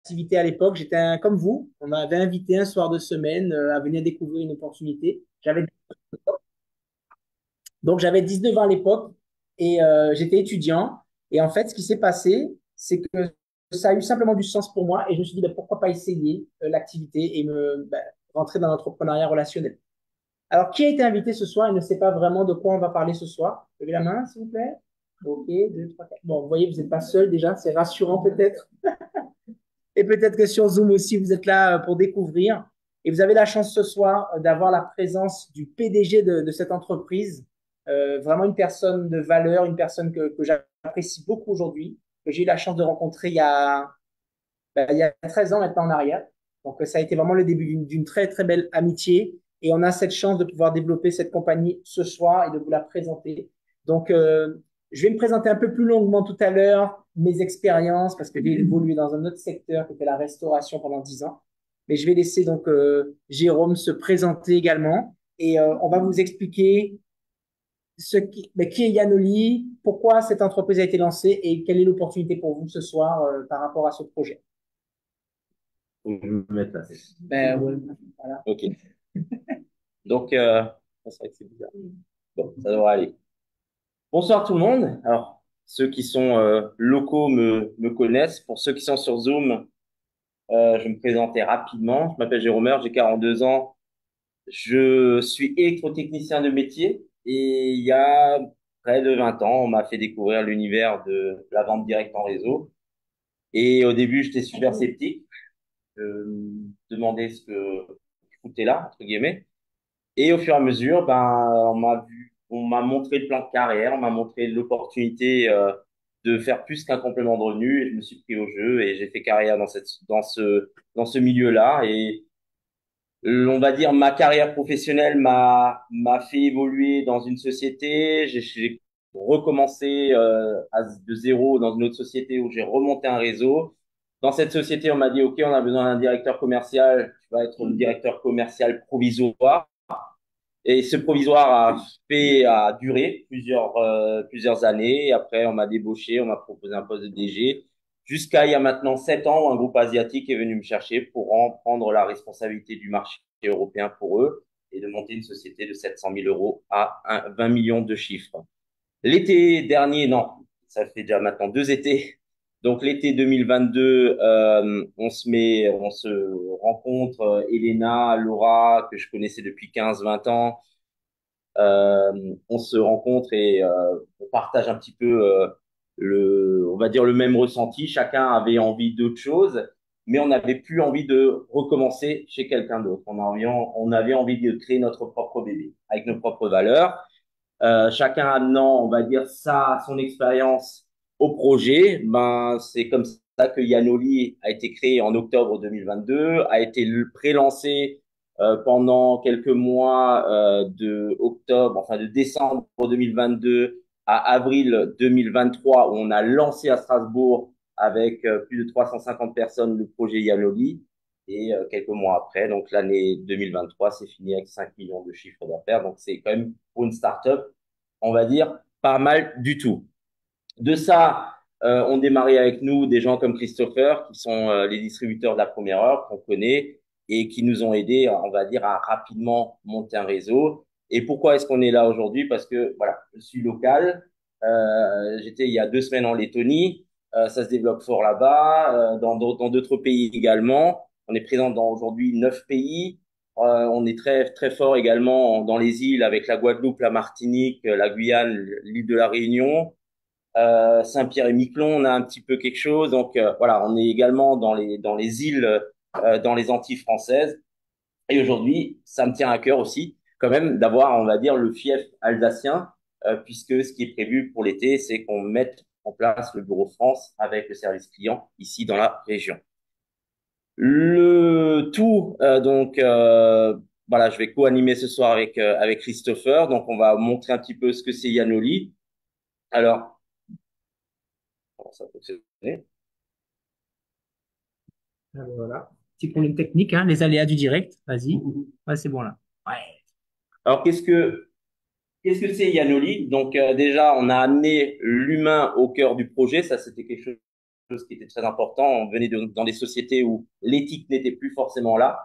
activité à l'époque. Comme vous, on m'avait invité un soir de semaine à venir découvrir une opportunité. J'avais 19 ans à l'époque et j'étais étudiant. Et en fait, ce qui s'est passé, c'est que ça a eu simplement du sens pour moi et je me suis dit, ben, pourquoi pas essayer l'activité et rentrer dans l'entrepreneuriat relationnel. Alors, qui a été invité ce soir? Il ne sait pas vraiment de quoi on va parler ce soir. Levez la main, s'il vous plaît. Ok, deux, trois, quatre. Bon, vous voyez, vous n'êtes pas seul déjà, c'est rassurant peut-être. Et peut-être que sur Zoom aussi, vous êtes là pour découvrir. Et vous avez la chance ce soir d'avoir la présence du PDG de cette entreprise, vraiment une personne de valeur, une personne que j'apprécie beaucoup aujourd'hui, que j'ai eu la chance de rencontrer il y a 13 ans maintenant en arrière. Donc, ça a été vraiment le début d'une très, très belle amitié. Et on a cette chance de pouvoir développer cette compagnie ce soir et de vous la présenter. Donc, je vais me présenter un peu plus longuement tout à l'heure, mes expériences, parce que j'ai évolué dans un autre secteur qui était la restauration pendant 10 ans. Mais je vais laisser donc Jérôme se présenter également. Et on va vous expliquer qui est Yanoli, pourquoi cette entreprise a été lancée et quelle est l'opportunité pour vous ce soir par rapport à ce projet. Faut que je me mette là. Ben, ouais, voilà. Ok. Donc, c'est vrai que c'est bizarre. Bon, ça devrait aller. Bonsoir tout le monde. Alors, ceux qui sont locaux me connaissent. Pour ceux qui sont sur Zoom, je vais me présenter rapidement. Je m'appelle Jérôme, j'ai 42 ans. Je suis électrotechnicien de métier et il y a près de 20 ans, on m'a fait découvrir l'univers de la vente directe en réseau. Et au début, j'étais super sceptique. Je me demandais ce que je foutais là, entre guillemets. Et au fur et à mesure, ben, on m'a montré le plan de carrière, on m'a montré l'opportunité de faire plus qu'un complément de revenu. Et je me suis pris au jeu et j'ai fait carrière dans ce milieu-là. Et on va dire ma carrière professionnelle m'a fait évoluer dans une société. J'ai recommencé de zéro dans une autre société où j'ai remonté un réseau. Dans cette société, on m'a dit, OK, on a besoin d'un directeur commercial. Tu vas être le directeur commercial provisoire. Et ce provisoire a duré plusieurs années. Et après, on m'a débauché, on m'a proposé un poste de DG. Jusqu'à il y a maintenant 7 ans, où un groupe asiatique est venu me chercher pour en prendre la responsabilité du marché européen pour eux et de monter une société de 700 000 euros à 20 millions de chiffres. L'été dernier, non, ça fait déjà maintenant 2 étés. Donc l'été 2022, on se rencontre, Elena, Laura, que je connaissais depuis 15-20 ans. On se rencontre et on partage un petit peu on va dire le même ressenti. Chacun avait envie d'autre chose, mais on n'avait plus envie de recommencer chez quelqu'un d'autre. On avait envie de créer notre propre bébé avec nos propres valeurs. Chacun amenant, on va dire ça, son expérience au projet. Ben c'est comme ça que Yanoli a été créé en octobre 2022, a été pré-lancé pendant quelques mois de décembre 2022 à avril 2023 où on a lancé à Strasbourg avec plus de 350 personnes le projet Yanoli. Et quelques mois après, donc l'année 2023, c'est fini avec 5 millions de chiffres d'affaires. Donc c'est quand même pour une start-up, on va dire, pas mal du tout. De ça, ont démarré avec nous des gens comme Christopher, qui sont les distributeurs de la première heure qu'on connaît et qui nous ont aidés, on va dire, à rapidement monter un réseau. Et pourquoi est-ce qu'on est là aujourd'hui? Parce que voilà, je suis local. J'étais il y a 2 semaines en Lettonie. Ça se développe fort là-bas, dans d'autres pays également. On est présent dans aujourd'hui 9 pays. On est très très fort également dans les îles avec la Guadeloupe, la Martinique, la Guyane, l'île de la Réunion. Saint-Pierre et Miquelon, on a un petit peu quelque chose. Donc voilà, on est également dans les îles, dans les Antilles françaises. Et aujourd'hui, ça me tient à cœur aussi, quand même, d'avoir, on va dire, le fief alsacien, puisque ce qui est prévu pour l'été, c'est qu'on mette en place le bureau France avec le service client ici dans la région. Le tout, voilà, je vais co-animer ce soir avec Christopher. Donc, on va montrer un petit peu ce que c'est Yanoli. Alors, comment ça fonctionne? Voilà. Petit problème technique, hein, les aléas du direct. Vas-y. Ouais, c'est bon là. Ouais. Alors, qu'est-ce que c'est Yanoli? Donc déjà, on a amené l'humain au cœur du projet. Ça, c'était quelque chose. qui était très important. On venait dans des sociétés où l'éthique n'était plus forcément là.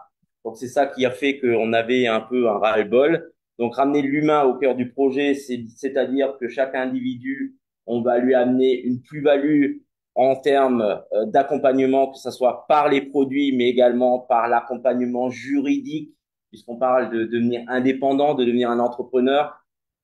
Donc, c'est ça qui a fait qu'on avait un peu un ras-le-bol. Donc, ramener l'humain au cœur du projet, c'est-à-dire que chaque individu, on va lui amener une plus-value en termes d'accompagnement, que ce soit par les produits, mais également par l'accompagnement juridique, puisqu'on parle de devenir indépendant, de devenir un entrepreneur.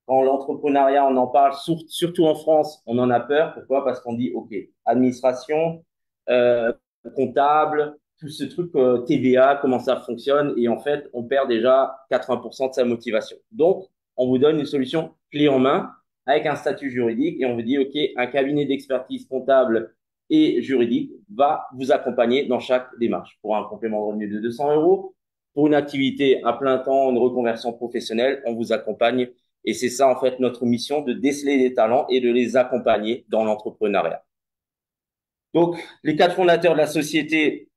Quand l'entrepreneuriat, on en parle, surtout en France, on en a peur. Pourquoi? Parce qu'on dit, OK, administration, euh, comptable, tout ce truc TVA, comment ça fonctionne, et en fait, on perd déjà 80% de sa motivation. Donc, on vous donne une solution clé en main avec un statut juridique et on vous dit, OK, un cabinet d'expertise comptable et juridique va vous accompagner dans chaque démarche pour un complément de revenu de 200 euros. Pour une activité à plein temps, une reconversion professionnelle, on vous accompagne et c'est ça, en fait, notre mission de déceler les talents et de les accompagner dans l'entrepreneuriat. Donc, les 4 fondateurs de la société,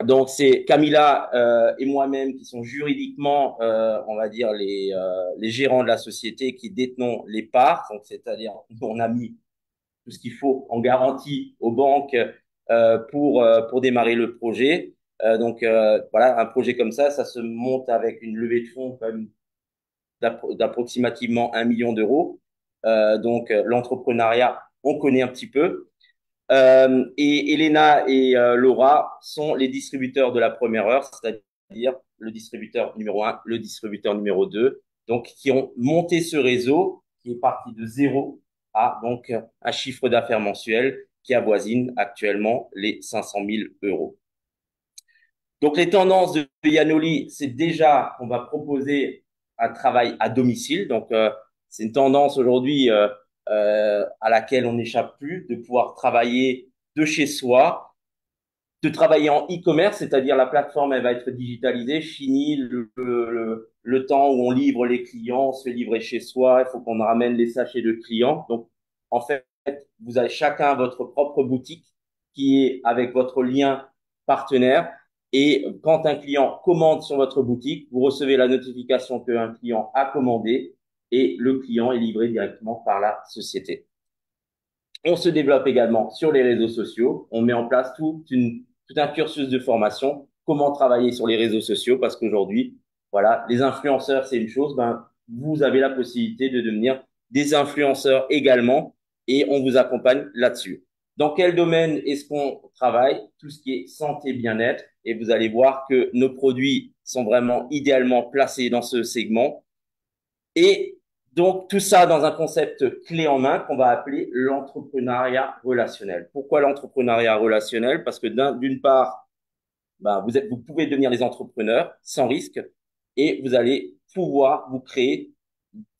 donc c'est Camilla et moi-même qui sont juridiquement, on va dire, les gérants de la société qui détenons les parts. Donc, c'est-à-dire, on a mis tout ce qu'il faut en garantie aux banques pour démarrer le projet. Voilà, un projet comme ça se monte avec une levée de fonds comme d'approximativement 1 million d'euros. L'entrepreneuriat, on connaît un petit peu. Et Elena et Laura sont les distributeurs de la première heure, c'est-à-dire le distributeur numéro 1, le distributeur numéro 2, donc qui ont monté ce réseau qui est parti de zéro à donc un chiffre d'affaires mensuel qui avoisine actuellement les 500 000 euros. Donc, les tendances de Yanoli, c'est déjà qu'on va proposer un travail à domicile. Donc, c'est une tendance aujourd'hui à laquelle on n'échappe plus, de pouvoir travailler de chez soi, de travailler en e-commerce, c'est-à-dire la plateforme, elle va être digitalisée, fini le temps où on livre les clients, on se fait livrer chez soi, il faut qu'on ramène les sachets de clients. Donc, en fait, vous avez chacun votre propre boutique qui est avec votre lien partenaire. Et quand un client commande sur votre boutique, vous recevez la notification qu'un client a commandé et le client est livré directement par la société. On se développe également sur les réseaux sociaux. On met en place tout un cursus de formation, comment travailler sur les réseaux sociaux, parce qu'aujourd'hui, voilà, les influenceurs, c'est une chose, vous avez la possibilité de devenir des influenceurs également et on vous accompagne là-dessus. Dans quel domaine est-ce qu'on travaille? Tout ce qui est santé, bien-être. Et vous allez voir que nos produits sont vraiment idéalement placés dans ce segment. Et donc, tout ça dans un concept clé en main qu'on va appeler l'entrepreneuriat relationnel. Pourquoi l'entrepreneuriat relationnel? Parce que d'une part, vous pouvez devenir des entrepreneurs sans risque et vous allez pouvoir vous créer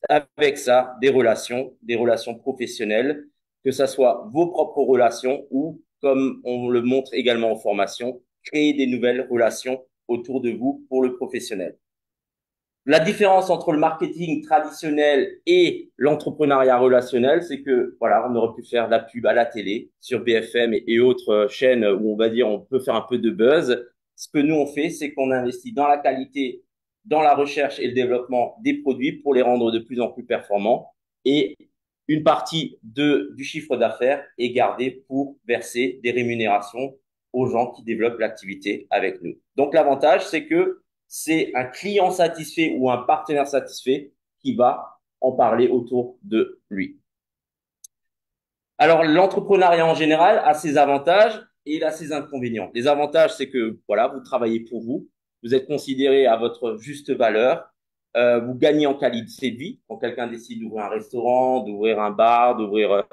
avec ça des relations professionnelles, que ça soit vos propres relations ou, comme on le montre également en formation, créer des nouvelles relations autour de vous pour le professionnel. La différence entre le marketing traditionnel et l'entrepreneuriat relationnel, c'est que, voilà, on aurait pu faire de la pub à la télé, sur BFM et autres chaînes où on va dire on peut faire un peu de buzz. Ce que nous on fait, c'est qu'on investit dans la qualité, dans la recherche et le développement des produits pour les rendre de plus en plus performants. Et une partie du chiffre d'affaires est gardée pour verser des rémunérations aux gens qui développent l'activité avec nous. Donc l'avantage, c'est que c'est un client satisfait ou un partenaire satisfait qui va en parler autour de lui. Alors, l'entrepreneuriat en général a ses avantages et il a ses inconvénients. Les avantages, c'est que voilà, vous travaillez pour vous, vous êtes considéré à votre juste valeur, vous gagnez en qualité de vie. Quand quelqu'un décide d'ouvrir un restaurant, d'ouvrir un bar, d'ouvrir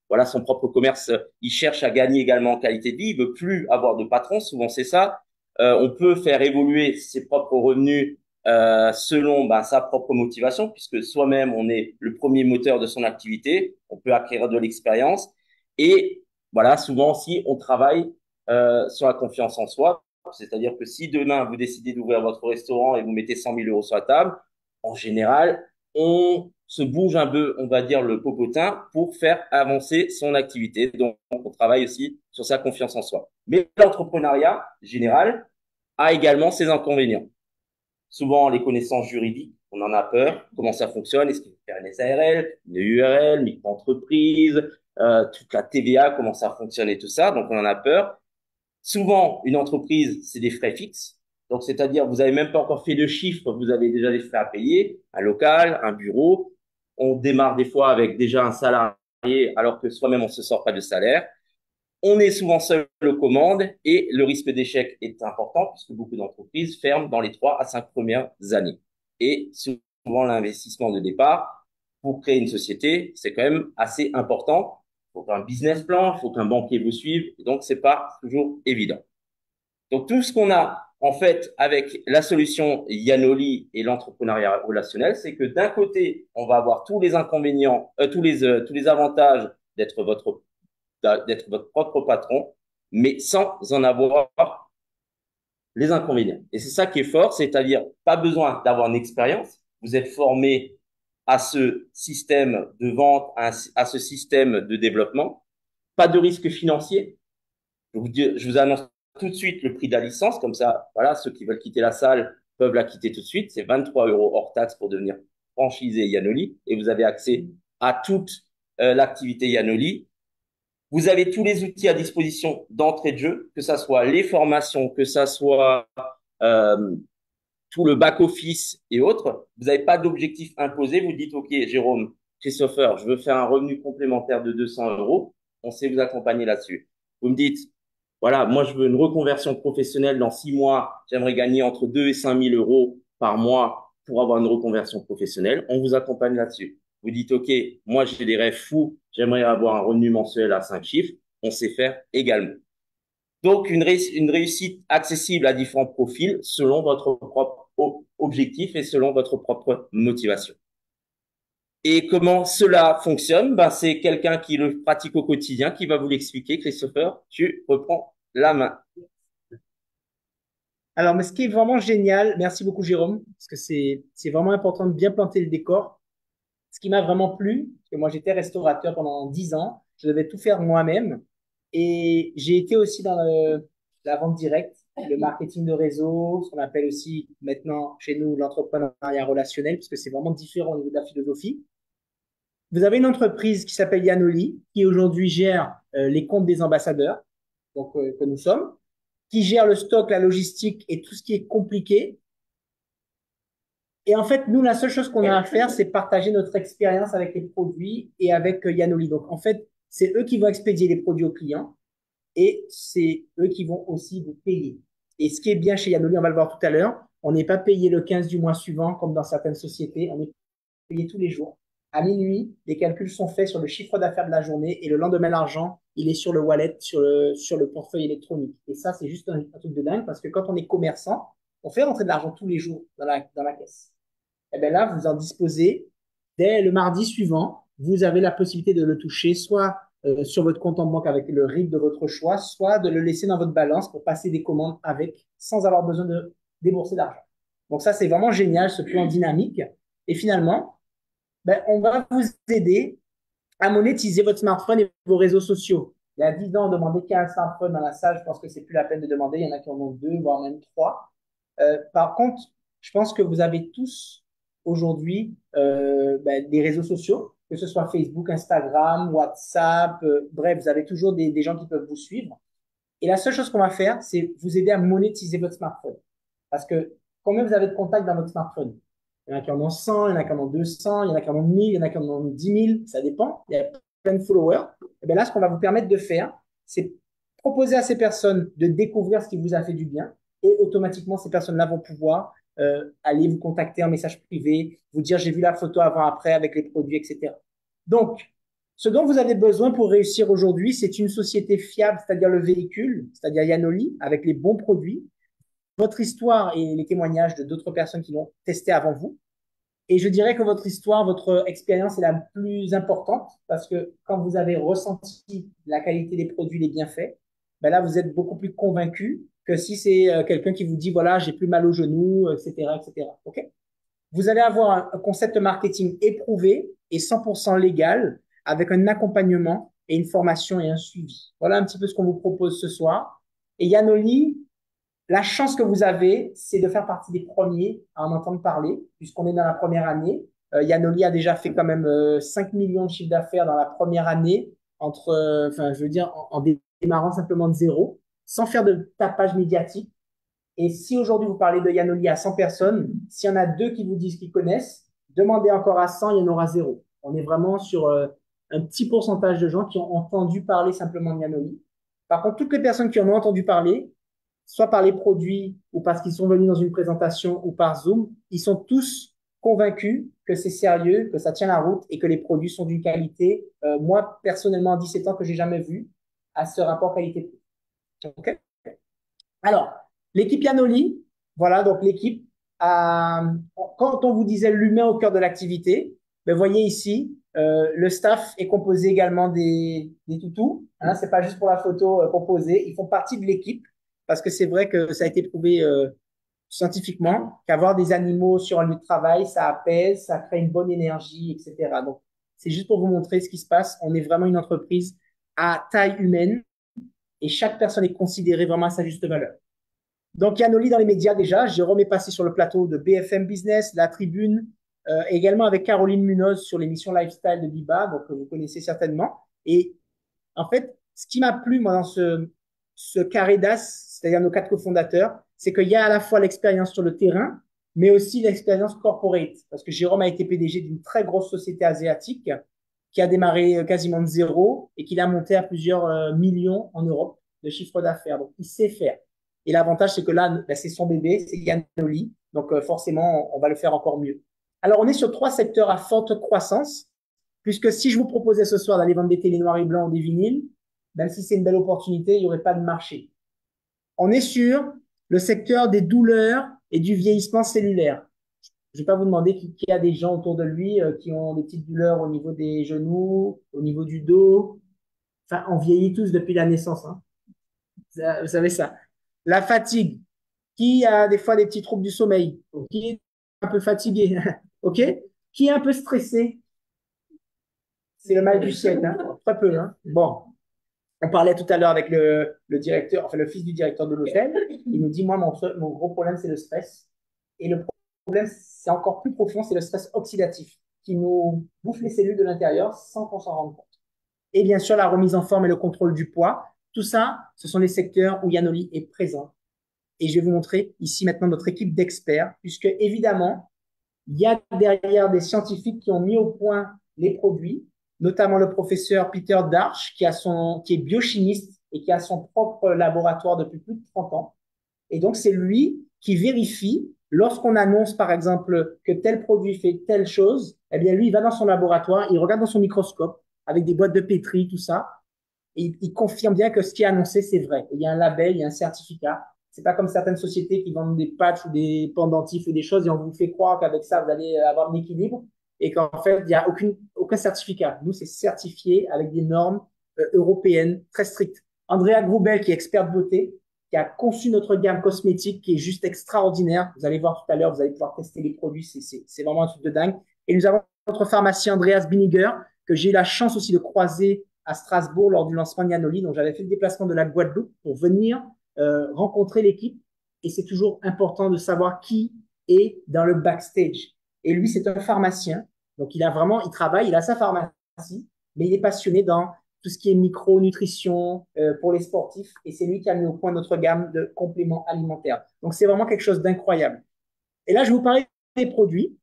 voilà son propre commerce, il cherche à gagner également en qualité de vie. Il veut plus avoir de patron, souvent c'est ça. On peut faire évoluer ses propres revenus selon sa propre motivation, puisque soi-même on est le premier moteur de son activité. On peut acquérir de l'expérience et voilà, souvent aussi on travaille sur la confiance en soi. C'est-à-dire que si demain vous décidez d'ouvrir votre restaurant et vous mettez 100 000 euros sur la table, en général, on se bouge un peu, on va dire, le popotin pour faire avancer son activité. Donc, on travaille aussi sur sa confiance en soi. Mais l'entrepreneuriat général a également ses inconvénients. Souvent, les connaissances juridiques, on en a peur. Comment ça fonctionne? Est-ce qu'il faut faire une SARL, une URL, micro-entreprise? toute la TVA, comment ça fonctionne et tout ça. Donc, on en a peur. Souvent, une entreprise, c'est des frais fixes. Donc, c'est-à-dire, vous avez même pas encore fait de chiffre, vous avez déjà des frais à payer, un local, un bureau. On démarre des fois avec déjà un salarié, alors que soi-même, on se sort pas de salaire. On est souvent seul aux commandes et le risque d'échec est important puisque beaucoup d'entreprises ferment dans les 3 à 5 premières années. Et souvent, l'investissement de départ pour créer une société, c'est quand même assez important. Il faut un business plan, il faut qu'un banquier vous suive. Et donc, c'est pas toujours évident. Donc, tout ce qu'on a, en fait, avec la solution Yanoli et l'entrepreneuriat relationnel, c'est que d'un côté, on va avoir tous les inconvénients, tous les avantages d'être votre propre patron, mais sans en avoir les inconvénients. Et c'est ça qui est fort, c'est-à-dire pas besoin d'avoir une expérience. Vous êtes formé à ce système de vente, à ce système de développement. Pas de risque financier. Je vous annonce tout de suite le prix de la licence, comme ça, voilà, ceux qui veulent quitter la salle peuvent la quitter tout de suite. C'est 23 euros hors taxe pour devenir franchisé Yanoli et vous avez accès à toute l'activité Yanoli. Vous avez tous les outils à disposition d'entrée de jeu, que ça soit les formations, que ça soit euh, tout le back-office et autres. Vous n'avez pas d'objectif imposé. Vous dites, OK, Jérôme, Christopher, je veux faire un revenu complémentaire de 200 euros. On sait vous accompagner là-dessus. Vous me dites, voilà, moi, je veux une reconversion professionnelle dans 6 mois. J'aimerais gagner entre 2 et 5 000 euros par mois pour avoir une reconversion professionnelle. On vous accompagne là-dessus. Vous dites, OK, moi, j'ai des rêves fous. J'aimerais avoir un revenu mensuel à 5 chiffres. On sait faire également. Donc, une réussite accessible à différents profils selon votre propre objectif et selon votre propre motivation. Et comment cela fonctionne? Ben, c'est quelqu'un qui le pratique au quotidien qui va vous l'expliquer. Christopher, tu reprends la main. Alors, mais ce qui est vraiment génial, merci beaucoup Jérôme, parce que c'est vraiment important de bien planter le décor. Ce qui m'a vraiment plu, parce que moi j'étais restaurateur pendant 10 ans, je devais tout faire moi-même, et j'ai été aussi dans la vente directe, le marketing de réseau, ce qu'on appelle aussi maintenant chez nous l'entrepreneuriat relationnel, parce que c'est vraiment différent au niveau de la philosophie. Vous avez une entreprise qui s'appelle Yanoli, qui aujourd'hui gère les comptes des ambassadeurs, donc que nous sommes, qui gère le stock, la logistique et tout ce qui est compliqué. Et en fait, nous, la seule chose qu'on a à faire, c'est partager notre expérience avec les produits et avec Yanoli. Donc, en fait, c'est eux qui vont expédier les produits aux clients et c'est eux qui vont aussi vous payer. Et ce qui est bien chez Yanoli, on va le voir tout à l'heure, on n'est pas payé le 15 du mois suivant comme dans certaines sociétés, on est payé tous les jours. À minuit, les calculs sont faits sur le chiffre d'affaires de la journée et le lendemain, l'argent, il est sur le wallet, sur le portefeuille électronique. Et ça, c'est juste un truc de dingue parce que quand on est commerçant, on fait rentrer de l'argent tous les jours dans la caisse. Et bien là, vous en disposez dès le mardi suivant. Vous avez la possibilité de le toucher soit sur votre compte en banque avec le RIB de votre choix, soit de le laisser dans votre balance pour passer des commandes avec sans avoir besoin de débourser d'argent. Donc ça, c'est vraiment génial, ce plan dynamique. Et finalement, ben, on va vous aider à monétiser votre smartphone et vos réseaux sociaux. Il y a 10 ans, on demandait qu'un smartphone dans la salle. Je pense que c'est plus la peine de demander. Il y en a qui en ont deux, voire même trois. Par contre, je pense que vous avez tous aujourd'hui ben, des réseaux sociaux, que ce soit Facebook, Instagram, WhatsApp, bref, vous avez toujours des gens qui peuvent vous suivre. Et la seule chose qu'on va faire, c'est vous aider à monétiser votre smartphone. Parce que combien vous avez de contacts dans votre smartphone? Il y en a qui en ont 100, il y en a qui en ont 200, il y en a qui en ont 1000, il y en a qui en ont 10 000, ça dépend. Il y a plein de followers. Et bien là, ce qu'on va vous permettre de faire, c'est proposer à ces personnes de découvrir ce qui vous a fait du bien. Et automatiquement, ces personnes-là vont pouvoir aller vous contacter en message privé, vous dire j'ai vu la photo avant-après avec les produits, etc. Donc, ce dont vous avez besoin pour réussir aujourd'hui, c'est une société fiable, c'est-à-dire le véhicule, c'est-à-dire Yanoli, avec les bons produits, votre histoire et les témoignages de d'autres personnes qui l'ont testé avant vous. Et je dirais que votre histoire, votre expérience est la plus importante parce que quand vous avez ressenti la qualité des produits, les bienfaits, ben là, vous êtes beaucoup plus convaincu que si c'est quelqu'un qui vous dit, voilà, j'ai plus mal au genou, etc., etc. OK? Vous allez avoir un concept marketing éprouvé et 100% légal avec un accompagnement et une formation et un suivi. Voilà un petit peu ce qu'on vous propose ce soir. Et Yanoli, la chance que vous avez, c'est de faire partie des premiers à en entendre parler, puisqu'on est dans la première année. Yanoli a déjà fait quand même 5 millions de chiffres d'affaires dans la première année. enfin, je veux dire, en démarrant simplement de zéro, sans faire de tapage médiatique. Et si aujourd'hui vous parlez de Yanoli à 100 personnes, s'il y en a deux qui vous disent qu'ils connaissent, demandez encore à 100, il y en aura zéro. On est vraiment sur un petit pourcentage de gens qui ont entendu parler simplement de Yanoli. Par contre, toutes les personnes qui en ont entendu parler, soit par les produits ou parce qu'ils sont venus dans une présentation ou par Zoom, ils sont tous convaincus que c'est sérieux, que ça tient la route et que les produits sont d'une qualité, moi personnellement à 17 ans, que j'ai jamais vu à ce rapport qualité-prix. Okay. Alors, l'équipe Yanoli, voilà, donc l'équipe, quand on vous disait l'humain au cœur de l'activité, ben, voyez ici, le staff est composé également des toutous. Hein, c'est pas juste pour la photo composée, ils font partie de l'équipe parce que c'est vrai que ça a été prouvé scientifiquement qu'avoir des animaux sur un lieu de travail, ça apaise, ça crée une bonne énergie, etc. Donc, c'est juste pour vous montrer ce qui se passe. On est vraiment une entreprise à taille humaine et chaque personne est considérée vraiment à sa juste valeur. Donc, Yanoli dans les médias déjà. Jérôme est passé sur le plateau de BFM Business, La Tribune, également avec Caroline Munoz sur l'émission Lifestyle de Biba, donc que vous connaissez certainement. Et en fait, ce qui m'a plu, moi, dans ce carré d'as, c'est-à-dire nos quatre cofondateurs, c'est qu'il y a à la fois l'expérience sur le terrain, mais aussi l'expérience corporate. Parce que Jérôme a été PDG d'une très grosse société asiatique qui a démarré quasiment de zéro et qui l'a monté à plusieurs millions en Europe de chiffre d'affaires. Donc, il sait faire. Et l'avantage, c'est que là, ben, c'est son bébé, c'est Yanoli. Donc, forcément, on va le faire encore mieux. Alors, on est sur trois secteurs à forte croissance, puisque si je vous proposais ce soir d'aller vendre des télés noirs et blancs ou des vinyles, même si c'est une belle opportunité, il n'y aurait pas de marché. On est sur le secteur des douleurs et du vieillissement cellulaire. Je ne vais pas vous demander qui a des gens autour de lui qui ont des petites douleurs au niveau des genoux, au niveau du dos. Enfin, on vieillit tous depuis la naissance. Hein. Vous savez ça. La fatigue. Qui a des fois des petits troubles du sommeil? Qui est un peu fatigué? OK? Qui est un peu stressé? C'est le mal du siècle. Hein? Très peu. Hein? Bon. On parlait tout à l'heure avec le directeur, enfin le fils du directeur de l'hôtel. Il nous dit, moi, mon gros problème, c'est le stress. Et le problème, c'est encore plus profond, c'est le stress oxydatif qui nous bouffe les cellules de l'intérieur sans qu'on s'en rende compte. Et bien sûr, la remise en forme et le contrôle du poids. Tout ça, ce sont les secteurs où Yanoli est présent. Et je vais vous montrer ici maintenant notre équipe d'experts, puisque évidemment, il y a derrière des scientifiques qui ont mis au point les produits, notamment le professeur Peter Darch, qui est biochimiste et qui a son propre laboratoire depuis plus de 30 ans. Et donc, c'est lui qui vérifie, lorsqu'on annonce, par exemple, que tel produit fait telle chose, eh bien, lui, il va dans son laboratoire, il regarde dans son microscope, avec des boîtes de pétri, tout ça, et il confirme bien que ce qui est annoncé, c'est vrai. Il y a un label, il y a un certificat. C'est pas comme certaines sociétés qui vendent des patchs ou des pendentifs ou des choses et on vous fait croire qu'avec ça, vous allez avoir un équilibre et qu'en fait, il n'y a aucun certificat. Nous, c'est certifié avec des normes européennes très strictes. Andrea Groubel, qui est experte beauté, qui a conçu notre gamme cosmétique, qui est juste extraordinaire. Vous allez voir tout à l'heure, vous allez pouvoir tester les produits. C'est vraiment un truc de dingue. Et nous avons notre pharmacien Andreas Biniger, que j'ai eu la chance aussi de croiser à Strasbourg lors du lancement de Yanoli. Donc, j'avais fait le déplacement de la Guadeloupe pour venir rencontrer l'équipe. Et c'est toujours important de savoir qui est dans le backstage. Et lui, c'est un pharmacien. Donc, il travaille, il a sa pharmacie, mais il est passionné dans tout ce qui est micronutrition pour les sportifs. Et c'est lui qui a mis au point notre gamme de compléments alimentaires. Donc, c'est vraiment quelque chose d'incroyable. Et là, je vais vous parler des produits.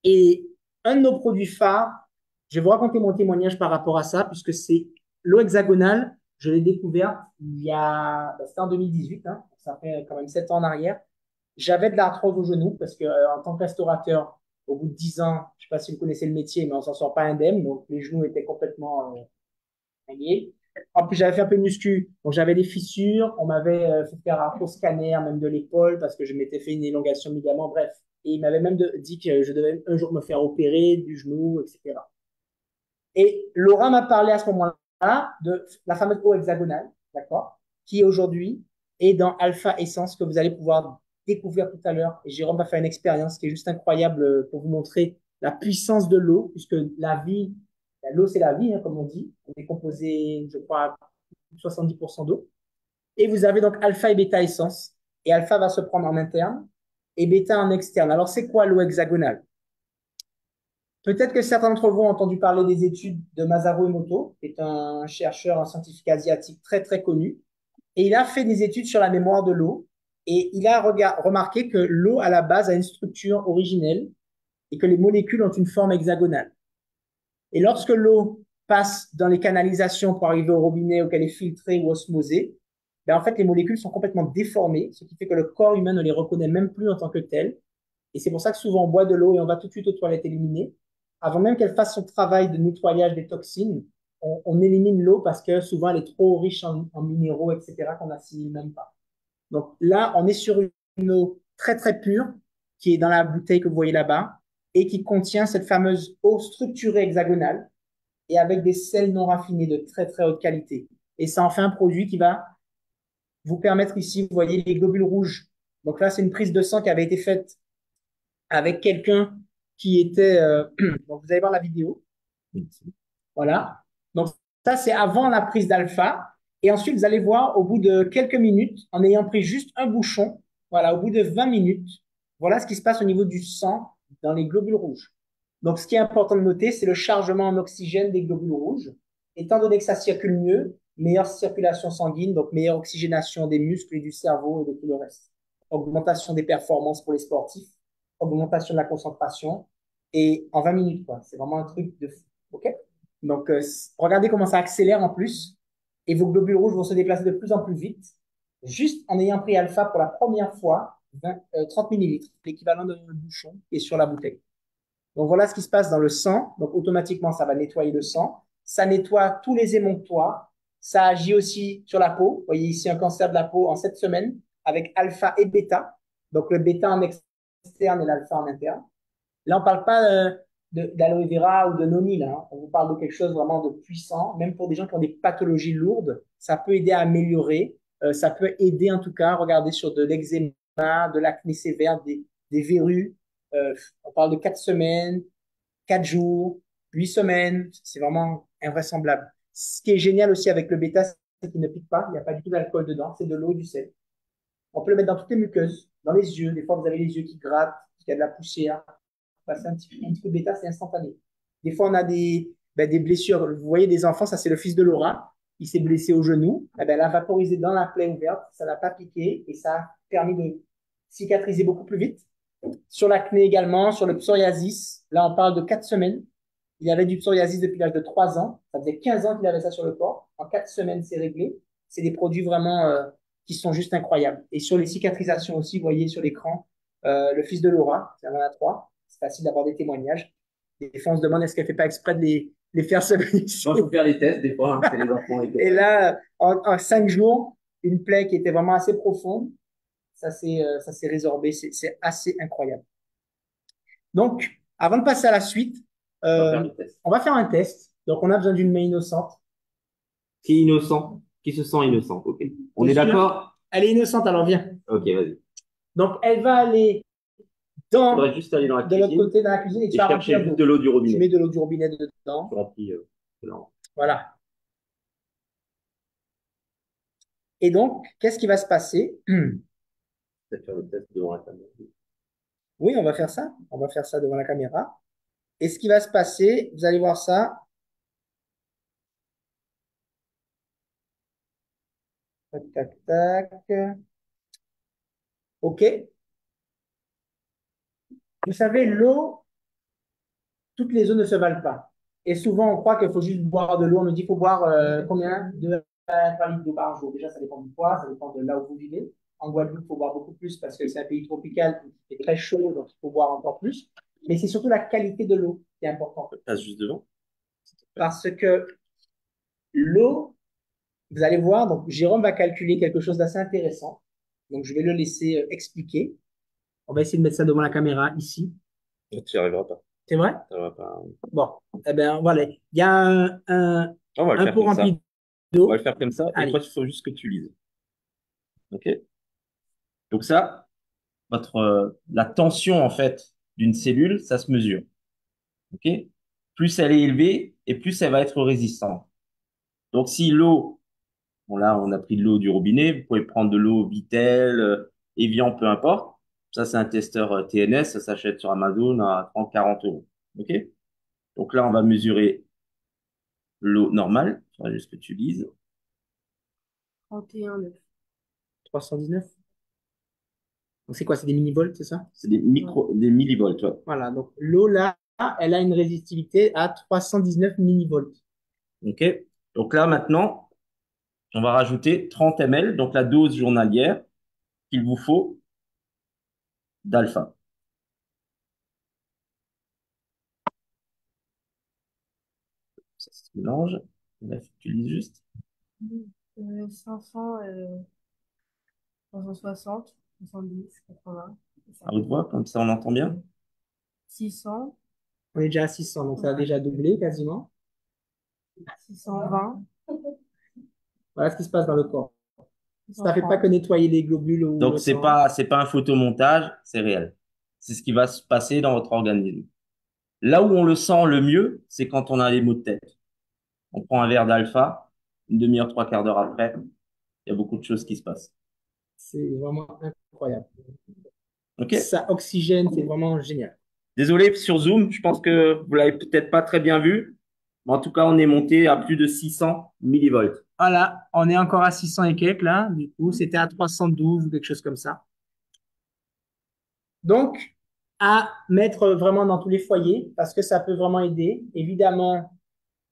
Et un de nos produits phares, je vais vous raconter mon témoignage par rapport à ça, puisque c'est l'eau hexagonale. Je l'ai découverte c'était en 2018, hein, ça fait quand même 7 ans en arrière. J'avais de l'arthrose au genou parce que en tant que restaurateur, au bout de 10 ans, je ne sais pas si vous connaissez le métier, mais on s'en sort pas indemne, donc les genoux étaient complètement liés. En plus, j'avais fait un peu de muscu, donc j'avais des fissures. On m'avait fait faire un faux scanner, même de l'épaule, parce que je m'étais fait une élongation de ligament, bref. Et il m'avait même dit que je devais un jour me faire opérer du genou, etc. Et Laura m'a parlé à ce moment-là de la fameuse eau hexagonale, d'accord, qui aujourd'hui est dans Alpha Essence, que vous allez pouvoir découvrir tout à l'heure. Et Jérôme va faire une expérience qui est juste incroyable pour vous montrer la puissance de l'eau, puisque l'eau c'est la vie, hein, comme on dit. On est composé, je crois, à 70% d'eau. Et vous avez donc Alpha et Bêta Essence. Et Alpha va se prendre en interne et Bêta en externe. Alors, c'est quoi l'eau hexagonale? Peut-être que certains d'entre vous ont entendu parler des études de Masaru Emoto, qui est un chercheur, un scientifique asiatique très très connu. Et il a fait des études sur la mémoire de l'eau. Et il a remarqué que l'eau, à la base, a une structure originelle et que les molécules ont une forme hexagonale. Et lorsque l'eau passe dans les canalisations pour arriver au robinet, auquel elle est filtrée ou osmosée, ben en fait, les molécules sont complètement déformées, ce qui fait que le corps humain ne les reconnaît même plus en tant que telles. Et c'est pour ça que souvent on boit de l'eau et on va tout de suite aux toilettes éliminer. Avant même qu'elle fasse son travail de nettoyage des toxines, on élimine l'eau parce que souvent elle est trop riche en minéraux, etc., qu'on n'assimile même pas. Donc là, on est sur une eau très très pure qui est dans la bouteille que vous voyez là-bas et qui contient cette fameuse eau structurée hexagonale et avec des sels non raffinés de très très haute qualité. Et ça en fait un produit qui va vous permettre ici, vous voyez les globules rouges. Donc là, c'est une prise de sang qui avait été faite avec quelqu'un qui était... donc vous allez voir la vidéo. Voilà. Donc ça, c'est avant la prise d'alpha. Et ensuite, vous allez voir, au bout de quelques minutes, en ayant pris juste un bouchon, voilà, au bout de 20 minutes, voilà ce qui se passe au niveau du sang dans les globules rouges. Donc, ce qui est important de noter, c'est le chargement en oxygène des globules rouges. Étant donné que ça circule mieux, meilleure circulation sanguine, donc meilleure oxygénation des muscles et du cerveau et de tout le reste. Augmentation des performances pour les sportifs, augmentation de la concentration, et en 20 minutes, quoi. C'est vraiment un truc de fou. OK? Donc, regardez comment ça accélère en plus, et vos globules rouges vont se déplacer de plus en plus vite, juste en ayant pris alpha pour la première fois, 30 millilitres, l'équivalent d'un bouchon, qui est sur la bouteille. Donc voilà ce qui se passe dans le sang. Donc automatiquement, ça va nettoyer le sang. Ça nettoie tous les émonctoires. Ça agit aussi sur la peau. Vous voyez ici un cancer de la peau en 7 semaines avec alpha et bêta. Donc le bêta en externe et l'alpha en interne. Là, on ne parle pas d'aloe vera ou de noni. Là, hein. On vous parle de quelque chose vraiment de puissant. Même pour des gens qui ont des pathologies lourdes, ça peut aider à améliorer. Ça peut aider en tout cas, regardez sur de l'eczéma, de l'acné sévère, des verrues. On parle de 4 semaines, 4 jours, 8 semaines. C'est vraiment invraisemblable. Ce qui est génial aussi avec le bêta, c'est qu'il ne pique pas. Il n'y a pas du tout d'alcool dedans. C'est de l'eau et du sel. On peut le mettre dans toutes les muqueuses, dans les yeux. Des fois, vous avez les yeux qui grattent, il y a de la poussière. Passer un petit peu de bêta, c'est instantané. Des fois, on a des blessures. Vous voyez, des enfants, ça c'est le fils de Laura. Il s'est blessé au genou. Eh ben, elle a vaporisé dans la plaie ouverte. Ça n'a pas piqué et ça a permis de cicatriser beaucoup plus vite. Sur l'acné également, sur le psoriasis, là on parle de 4 semaines. Il avait du psoriasis depuis l'âge de 3 ans. Ça faisait 15 ans qu'il avait ça sur le corps. En 4 semaines, c'est réglé. C'est des produits vraiment qui sont juste incroyables. Et sur les cicatrisations aussi, vous voyez sur l'écran, le fils de Laura, c'est un en a 3. C'est facile d'avoir des témoignages. Des fois, on se demande est-ce qu'elle fait pas exprès de les faire se blesser. Moi, il faut faire des tests des fois, hein, c'est les enfants. Et là, en 5 jours, une plaie qui était vraiment assez profonde, ça s'est résorbé. C'est assez incroyable. Donc, avant de passer à la suite, On va faire des tests. on va faire un test. Donc, on a besoin d'une main innocente. Qui est innocent? Qui se sent innocent? Ok. On T'es est sûr? d'accord? Elle est innocente, alors viens. Ok, vas-y. Donc, elle va aller Il faudrait juste aller dans la de l'autre cuisine côté dans la cuisine et tu et vas chercher remplir juste d'eau. de l'eau du Tu robinet. mets de l'eau du robinet Je dedans. remplis là. Voilà. Et donc, qu'est-ce qui va se passer? Peut-être faire le test devant la caméra. Oui, on va faire ça. On va faire ça devant la caméra. Et ce qui va se passer, vous allez voir ça. Tac, tac, tac. OK. Vous savez, l'eau, toutes les eaux ne se valent pas. Et souvent, on croit qu'il faut juste boire de l'eau. On nous dit qu'il faut boire combien? 2 à 3 litres d'eau par jour. Déjà, ça dépend du poids, ça dépend de là où vous vivez. En Guadeloupe, il faut boire beaucoup plus parce que c'est un pays tropical qui est très chaud, donc il faut boire encore plus. Mais c'est surtout la qualité de l'eau qui est importante. Passe juste devant. Parce que l'eau, vous allez voir, donc Jérôme va calculer quelque chose d'assez intéressant. Donc, je vais le laisser expliquer. On va essayer de mettre ça devant la caméra ici. Tu n'y arriveras pas. C'est vrai? Ça va pas. Bon, eh bien, voilà. Il y a On va le un faire pot comme ça. rempli On va d'eau. le faire comme ça. Et Allez. toi, il faut juste que tu lises. Ok? Donc ça, la tension en fait d'une cellule, ça se mesure. Ok? Plus elle est élevée et plus elle va être résistante. Donc si l'eau, bon là on a pris de l'eau du robinet, vous pouvez prendre de l'eau Vitel, Evian, peu importe. Ça c'est un testeur TNS, ça s'achète sur Amazon à 30-40 euros. Ok? Donc là, on va mesurer l'eau normale. Il faudra juste que tu lises. 31,9. 319. Donc c'est quoi? C'est des millivolts, c'est ça? C'est des millivolts, ouais. Voilà, donc l'eau là, elle a une résistivité à 319 millivolts. OK? Donc là, maintenant, on va rajouter 30 ml, donc la dose journalière qu'il vous faut d'alpha. Ça se mélange. Là, tu lises juste. 500, 360, 70, 80, À haute voix, comme ça on entend bien. 600, On est déjà à 600, donc ça a déjà doublé quasiment. 620, Voilà ce qui se passe dans le corps. Ça ne fait pas que 630. nettoyer les globules ou Donc le sang. c'est pas un photomontage, c'est réel. C'est ce qui va se passer dans votre organisme. Là où on le sent le mieux, c'est quand on a les maux de tête. On prend un verre d'alpha, une demi-heure, trois quarts d'heure après, il y a beaucoup de choses qui se passent. C'est vraiment incroyable. OK? Ça oxygène, c'est vraiment génial. Désolé sur Zoom, je pense que vous l'avez peut-être pas très bien vu. Mais en tout cas, on est monté à plus de 600 millivolts. Voilà, on est encore à 600 et quelques là. Du coup, c'était à 312 ou quelque chose comme ça. Donc, à mettre vraiment dans tous les foyers parce que ça peut vraiment aider. Évidemment,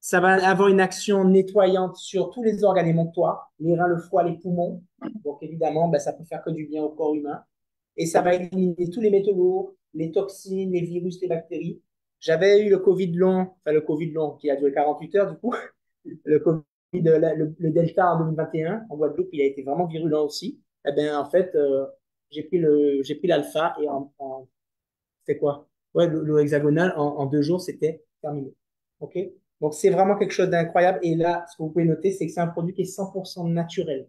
ça va avoir une action nettoyante sur tous les organes émonctoires, les reins, le foie, les poumons. Donc, évidemment, ben, ça peut faire que du bien au corps humain. Et ça va éliminer tous les métaux lourds, les toxines, les virus, les bactéries. J'avais eu le Covid long, enfin le Covid long qui a duré 48 heures du coup, le Covid, le Delta en 2021 en Guadeloupe, il a été vraiment virulent aussi. Eh bien, en fait, j'ai pris l'alpha et c'est quoi? Ouais, le hexagonal, en 2 jours, c'était terminé. OK? Donc, c'est vraiment quelque chose d'incroyable. Et là, ce que vous pouvez noter, c'est que c'est un produit qui est 100% naturel.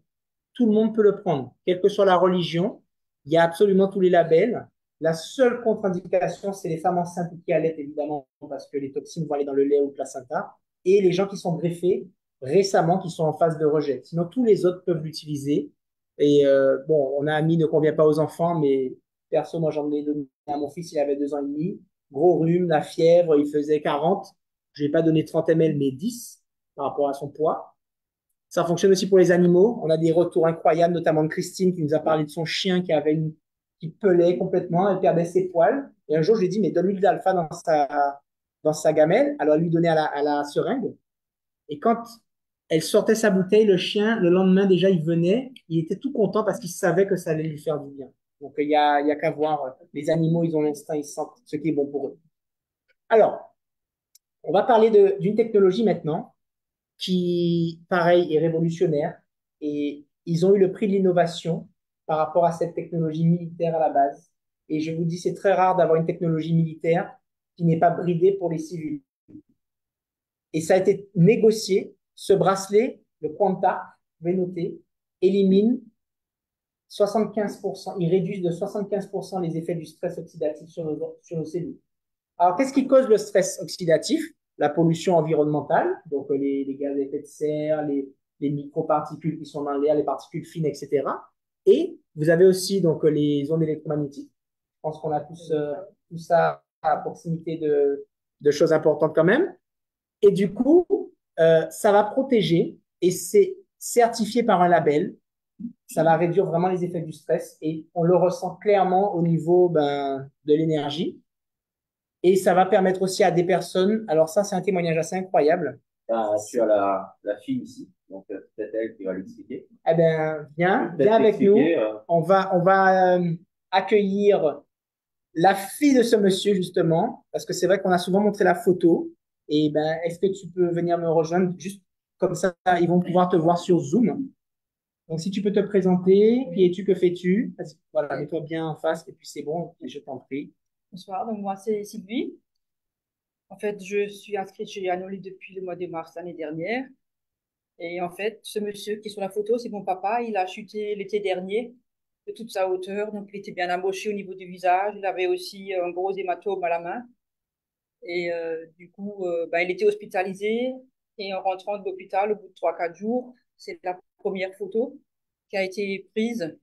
Tout le monde peut le prendre, quelle que soit la religion. Il y a absolument tous les labels. La seule contre-indication, c'est les femmes enceintes qui allaitent, évidemment, parce que les toxines vont aller dans le lait ou le placenta, et les gens qui sont greffés récemment, qui sont en phase de rejet. Sinon, tous les autres peuvent l'utiliser. Et bon, on a mis ne convient pas aux enfants, mais perso, moi, j'en ai donné à mon fils, il avait 2 ans et demi. Gros rhume, la fièvre, il faisait 40. Je n'ai pas donné 30 ml, mais 10 par rapport à son poids. Ça fonctionne aussi pour les animaux. On a des retours incroyables, notamment de Christine qui nous a parlé de son chien qui pelait complètement, elle perdait ses poils. Et un jour, je lui ai dit, mais donne l'huile d'alpha dans sa gamelle. Alors, elle lui donnait à la seringue. Et quand elle sortait sa bouteille, le chien, le lendemain, déjà, il venait. Il était tout content parce qu'il savait que ça allait lui faire du bien. Donc, il y a qu'à voir. Les animaux, ils ont l'instinct, ils sentent ce qui est bon pour eux. Alors, on va parler d'une technologie maintenant qui, pareil, est révolutionnaire. Et ils ont eu le prix de l'innovation par rapport à cette technologie militaire à la base. Et je vous dis, c'est très rare d'avoir une technologie militaire qui n'est pas bridée pour les civils. Et ça a été négocié. Ce bracelet, le Quanta, vous pouvez noter, élimine 75%, il réduit de 75% les effets du stress oxydatif sur nos cellules. Alors, qu'est-ce qui cause le stress oxydatif? La pollution environnementale, donc les gaz à effet de serre, les microparticules qui sont dans l'air, les particules fines, etc. Et vous avez aussi donc les ondes électromagnétiques. Je pense qu'on a tout ça à proximité de choses importantes quand même. Et du coup, ça va protéger et c'est certifié par un label. Ça va réduire vraiment les effets du stress et on le ressent clairement au niveau de l'énergie. Et ça va permettre aussi à des personnes, alors ça c'est un témoignage assez incroyable. Tu as la fille ici, donc peut-être elle qui va l'expliquer. Eh bien, viens, Peut-être viens avec nous. l'expliquer. On va accueillir la fille de ce monsieur justement, parce que c'est vrai qu'on a souvent montré la photo. Et ben, est-ce que tu peux venir me rejoindre juste comme ça, ils vont pouvoir te voir sur Zoom. Donc si tu peux te présenter, qui es-tu, que fais-tu? Voilà, mets-toi bien en face et puis c'est bon, et je t'en prie. Bonsoir, donc moi c'est Sylvie. En fait, je suis inscrite chez Anoli depuis le mois de mars l'année dernière. Et en fait, ce monsieur qui est sur la photo, c'est mon papa. Il a chuté l'été dernier de toute sa hauteur. Donc, il était bien amoché au niveau du visage. Il avait aussi un gros hématome à la main. Et du coup, il était hospitalisé. Et en rentrant de l'hôpital, au bout de 3, 4 jours, c'est la première photo qui a été prise.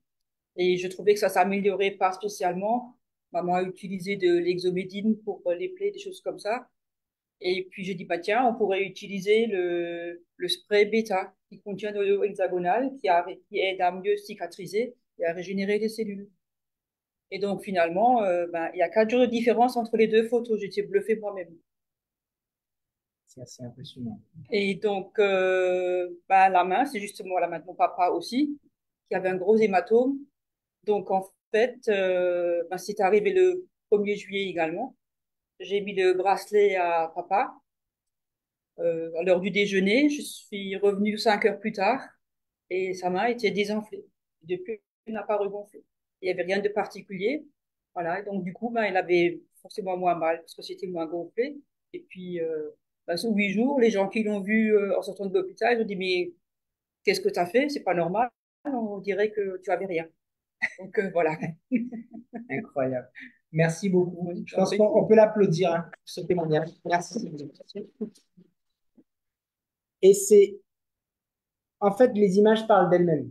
Et je trouvais que ça s'améliorait pas spécialement. Maman a utilisé de l'exomédine pour les plaies, des choses comme ça. Et puis j'ai dit, bah tiens, on pourrait utiliser le spray bêta qui contient de l'eau hexagonale qui aide à mieux cicatriser et à régénérer les cellules. Et donc finalement, ben, il y a 4 jours de différence entre les deux photos. J'étais bluffée moi-même. C'est assez impressionnant. Et donc, ben, la main, c'est justement la main de mon papa aussi, qui avait un gros hématome. Donc en fait, ben, c'est arrivé le 1er juillet également. J'ai mis le bracelet à papa à l'heure du déjeuner. Je suis revenue 5 heures plus tard et sa main était désenflée. Depuis, elle n'a pas regonflé. Il n'y avait rien de particulier. Voilà. Donc, du coup, ben, elle avait forcément moins mal parce que c'était moins gonflé. Et puis, ben, sous 8 jours, les gens qui l'ont vu en sortant de l'hôpital, ils ont dit, mais qu'est-ce que tu as fait? C'est pas normal. On dirait que tu avais rien. Donc, voilà. Incroyable. Merci beaucoup. Oui, Je j'en pense prie. qu'on peut l'applaudir, hein, pour ce témoignage. Merci. Et c'est, en fait, les images parlent d'elles-mêmes.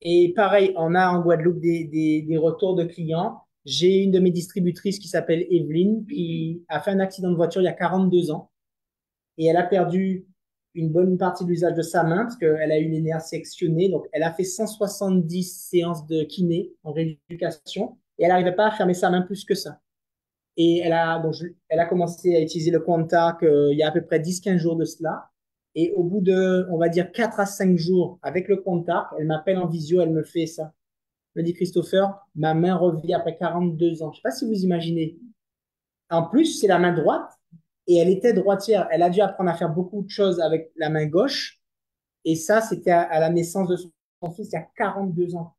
Et pareil, on a en Guadeloupe des retours de clients. J'ai une de mes distributrices qui s'appelle Evelyne, qui a fait un accident de voiture il y a 42 ans. Et elle a perdu une bonne partie de l'usage de sa main parce qu'elle a eu les nerfs sectionnés. Donc, elle a fait 170 séances de kiné en rééducation et elle n'arrivait pas à fermer sa main plus que ça. Et elle a commencé à utiliser le contact il y a à peu près 10-15 jours de cela. Et au bout de, on va dire, 4 à 5 jours avec le contact, elle m'appelle en visio, elle me fait ça. Elle me dit, Christopher, ma main revient après 42 ans. Je ne sais pas si vous imaginez. En plus, c'est la main droite et elle était droitière. Elle a dû apprendre à faire beaucoup de choses avec la main gauche. Et ça, c'était à la naissance de son fils il y a 42 ans.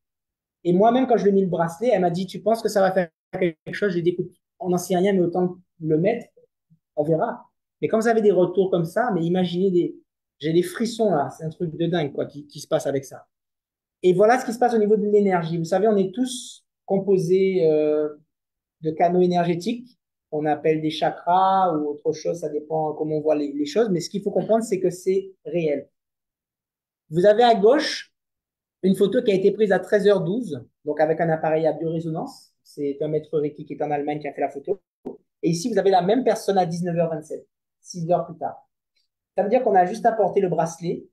Et moi-même, quand je lui ai mis le bracelet, elle m'a dit, tu penses que ça va faire quelque chose? J'ai dit, écoute, on n'en sait rien, mais autant le mettre, on verra. Mais quand vous avez des retours comme ça, mais imaginez j'ai des frissons là, c'est un truc de dingue quoi qui se passe avec ça. Et voilà ce qui se passe au niveau de l'énergie. Vous savez, on est tous composés de canaux énergétiques, on appelle des chakras ou autre chose, ça dépend comment on voit les choses, mais ce qu'il faut comprendre, c'est que c'est réel. Vous avez à gauche une photo qui a été prise à 13h12, donc avec un appareil à biorésonance. C'est un maître Reiki qui est en Allemagne qui a fait la photo. Et ici, vous avez la même personne à 19h27, 6 heures plus tard. Ça veut dire qu'on a juste apporté le bracelet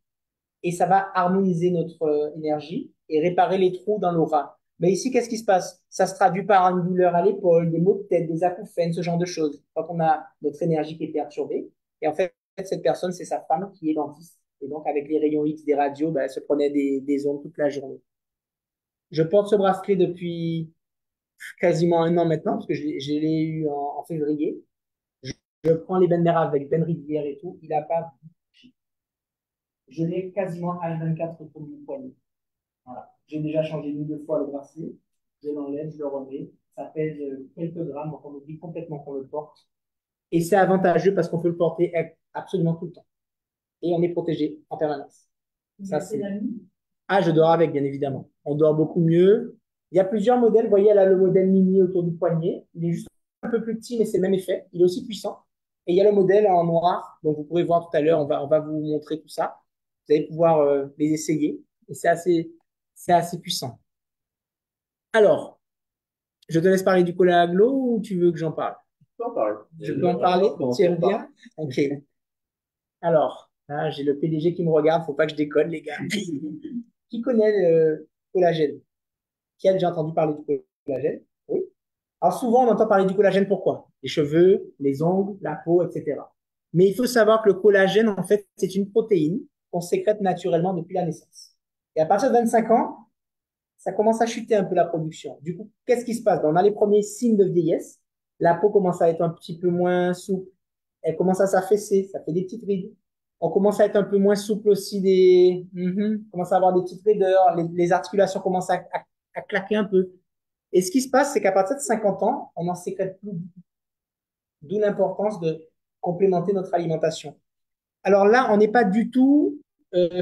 et ça va harmoniser notre énergie et réparer les trous dans l'aura. Mais ici, qu'est-ce qui se passe? Ça se traduit par une douleur à l'épaule, des maux de tête, des acouphènes, ce genre de choses, quand on a notre énergie qui est perturbée. Et en fait, cette personne, c'est sa femme qui est dentiste. Et donc, avec les rayons X des radios, ben, elle se prenait des ondes toute la journée. Je porte ce bracelet depuis quasiment un an maintenant, parce que je l'ai eu en février. Je, je prends les Benmera avec Ben Rivière et tout. Il n'a pas. Je l'ai quasiment H24 autour du poignet. Voilà. J'ai déjà changé une ou deux fois le bracelet. Je l'enlève, je le remets. Ça pèse quelques grammes, donc on oublie complètement qu'on le porte. Et c'est avantageux parce qu'on peut le porter absolument tout le temps. Et on est protégé en permanence. Ça, c'est... Ah, je dors avec, bien évidemment. On dort beaucoup mieux. Il y a plusieurs modèles. Vous voyez, elle a le modèle mini autour du poignet. Il est juste un peu plus petit, mais c'est le même effet. Il est aussi puissant. Et il y a le modèle en noir, donc vous pourrez voir tout à l'heure. On va vous montrer tout ça. Vous allez pouvoir les essayer. Et c'est assez puissant. Alors, je te laisse parler du cola aglo ou tu veux que j'en parle? Je peux en parler. Je peux en parler? Comment Tu ça aimes bien? Ok. Alors, là, j'ai le PDG qui me regarde. Faut pas que je déconne, les gars. Qui connaît le collagène? Qui a déjà entendu parler du collagène? Oui. Alors souvent, on entend parler du collagène pourquoi? Les cheveux, les ongles, la peau, etc. Mais il faut savoir que le collagène, en fait, c'est une protéine qu'on sécrète naturellement depuis la naissance. Et à partir de 25 ans, ça commence à chuter un peu la production. Du coup, qu'est-ce qui se passe? On a les premiers signes de vieillesse. La peau commence à être un petit peu moins souple. Elle commence à s'affaisser. Ça fait des petites rides. On commence à être un peu moins souple aussi. On commence à avoir des petites raideurs. Les articulations commencent à claquer un peu. Et ce qui se passe, c'est qu'à partir de 50 ans, on n'en sécrète plus. D'où l'importance de complémenter notre alimentation. Alors là, on n'est pas du tout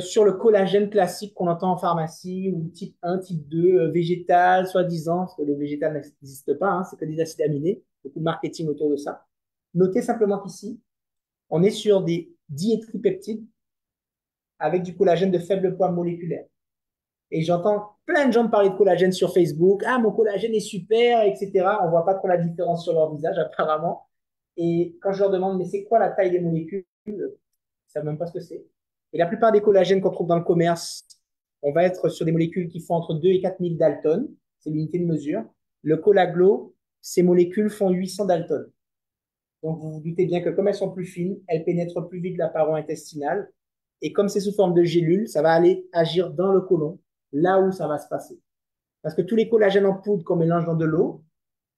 sur le collagène classique qu'on entend en pharmacie, ou type 1, type 2, végétal, soi-disant, parce que le végétal n'existe pas, hein, c'est que des acides aminés, beaucoup de marketing autour de ça. Notez simplement qu'ici, on est sur des diétripeptides avec du collagène de faible poids moléculaire. Et j'entends plein de gens me parler de collagène sur Facebook. Ah, mon collagène est super, etc. On voit pas trop la différence sur leur visage, apparemment. Et quand je leur demande, mais c'est quoi la taille des molécules, ils ne savent même pas ce que c'est. Et la plupart des collagènes qu'on trouve dans le commerce, on va être sur des molécules qui font entre 2 et 4 000 Dalton. C'est l'unité de mesure. Le collaglo, ces molécules font 800 Dalton. Donc, vous vous doutez bien que comme elles sont plus fines, elles pénètrent plus vite la paroi intestinale. Et comme c'est sous forme de gélules, ça va aller agir dans le côlon, là où ça va se passer. Parce que tous les collagènes en poudre qu'on mélange dans de l'eau,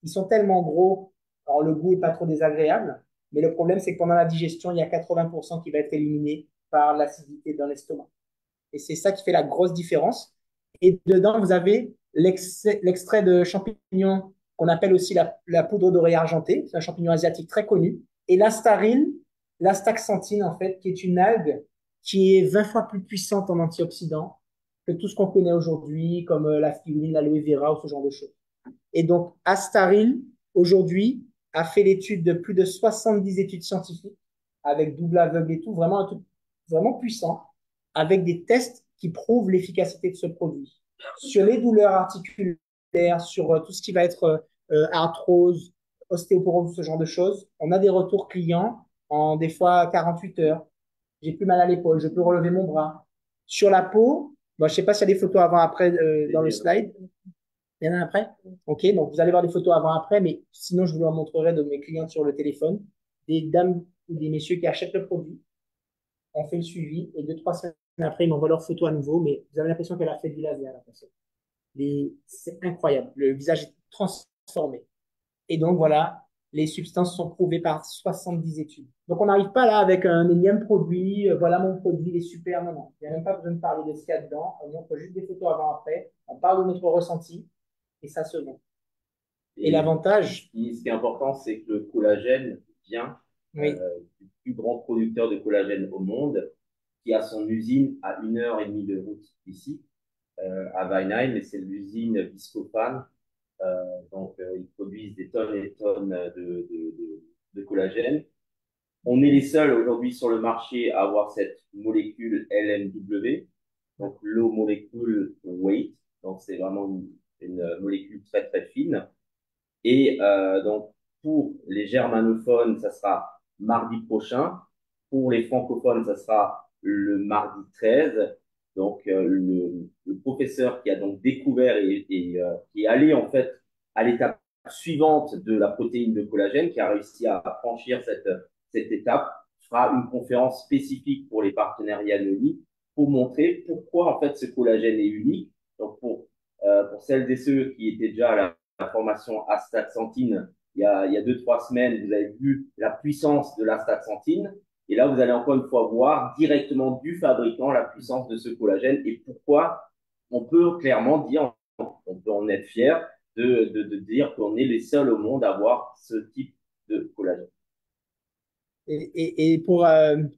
ils sont tellement gros, alors le goût n'est pas trop désagréable, mais le problème, c'est que pendant la digestion, il y a 80% qui va être éliminé par l'acidité dans l'estomac. Et c'est ça qui fait la grosse différence. Et dedans, vous avez l'extrait de champignon qu'on appelle aussi la poudre dorée argentée. C'est un champignon asiatique très connu. Et l'astarine, l'astaxanthine, en fait, qui est une algue qui est 20 fois plus puissante en antioxydants que tout ce qu'on connaît aujourd'hui, comme la spiruline, l'aloe vera ou ce genre de choses. Et donc, Astaril, aujourd'hui, a fait l'étude de plus de 70 études scientifiques avec double aveugle et tout, vraiment un truc vraiment puissant, avec des tests qui prouvent l'efficacité de ce produit. Sur les douleurs articulaires, sur tout ce qui va être arthrose, ostéoporose, ce genre de choses, on a des retours clients en des fois 48 heures. J'ai plus mal à l'épaule, je peux relever mon bras. Sur la peau, bon, je ne sais pas s'il y a des photos avant-après dans le slide. Il y en a après? Ok, donc vous allez voir des photos avant-après, mais sinon, je vous en montrerai de mes clients sur le téléphone. Des dames ou des messieurs qui achètent le produit, on fait le suivi, et 2, 3 semaines après, ils m'envoient leurs photos à nouveau, mais vous avez l'impression qu'elle a fait du laser, la personne. C'est incroyable. Le visage est transformé. Et donc, voilà, les substances sont prouvées par 70 études. Donc, on n'arrive pas là avec un énième produit, voilà mon produit, il est super. Non, non. Il n'y a même pas besoin de parler de ce qu'il y a dedans. On montre juste des photos avant-après. On parle de notre ressenti et ça se vend. Et Et l'avantage, ce qui est important, c'est que le collagène vient oui, du plus grand producteur de collagène au monde, qui a son usine à 1 heure et demie de route d'ici, à Weinheim, et c'est l'usine Viscofan. Donc, ils produisent des tonnes et des tonnes de collagène. On est les seuls aujourd'hui sur le marché à avoir cette molécule LMW, donc low molecule weight. Donc, c'est vraiment une molécule très très fine. Et donc, pour les germanophones, ça sera mardi prochain. Pour les francophones, ça sera le mardi 13. Donc, le professeur qui a donc découvert et qui est allé en fait à l'étape suivante de la protéine de collagène, qui a réussi à franchir cette étape, fera une conférence spécifique pour les partenaires Yanoli pour montrer pourquoi en fait ce collagène est unique. Donc, pour celles et ceux qui étaient déjà à la formation astaxanthine il y a 2, 3 semaines, vous avez vu la puissance de l'astaxanthine. Et là, vous allez encore une fois voir directement du fabricant la puissance de ce collagène et pourquoi on peut clairement dire, on peut en être fier de dire qu'on est les seuls au monde à avoir ce type de collagène. et pour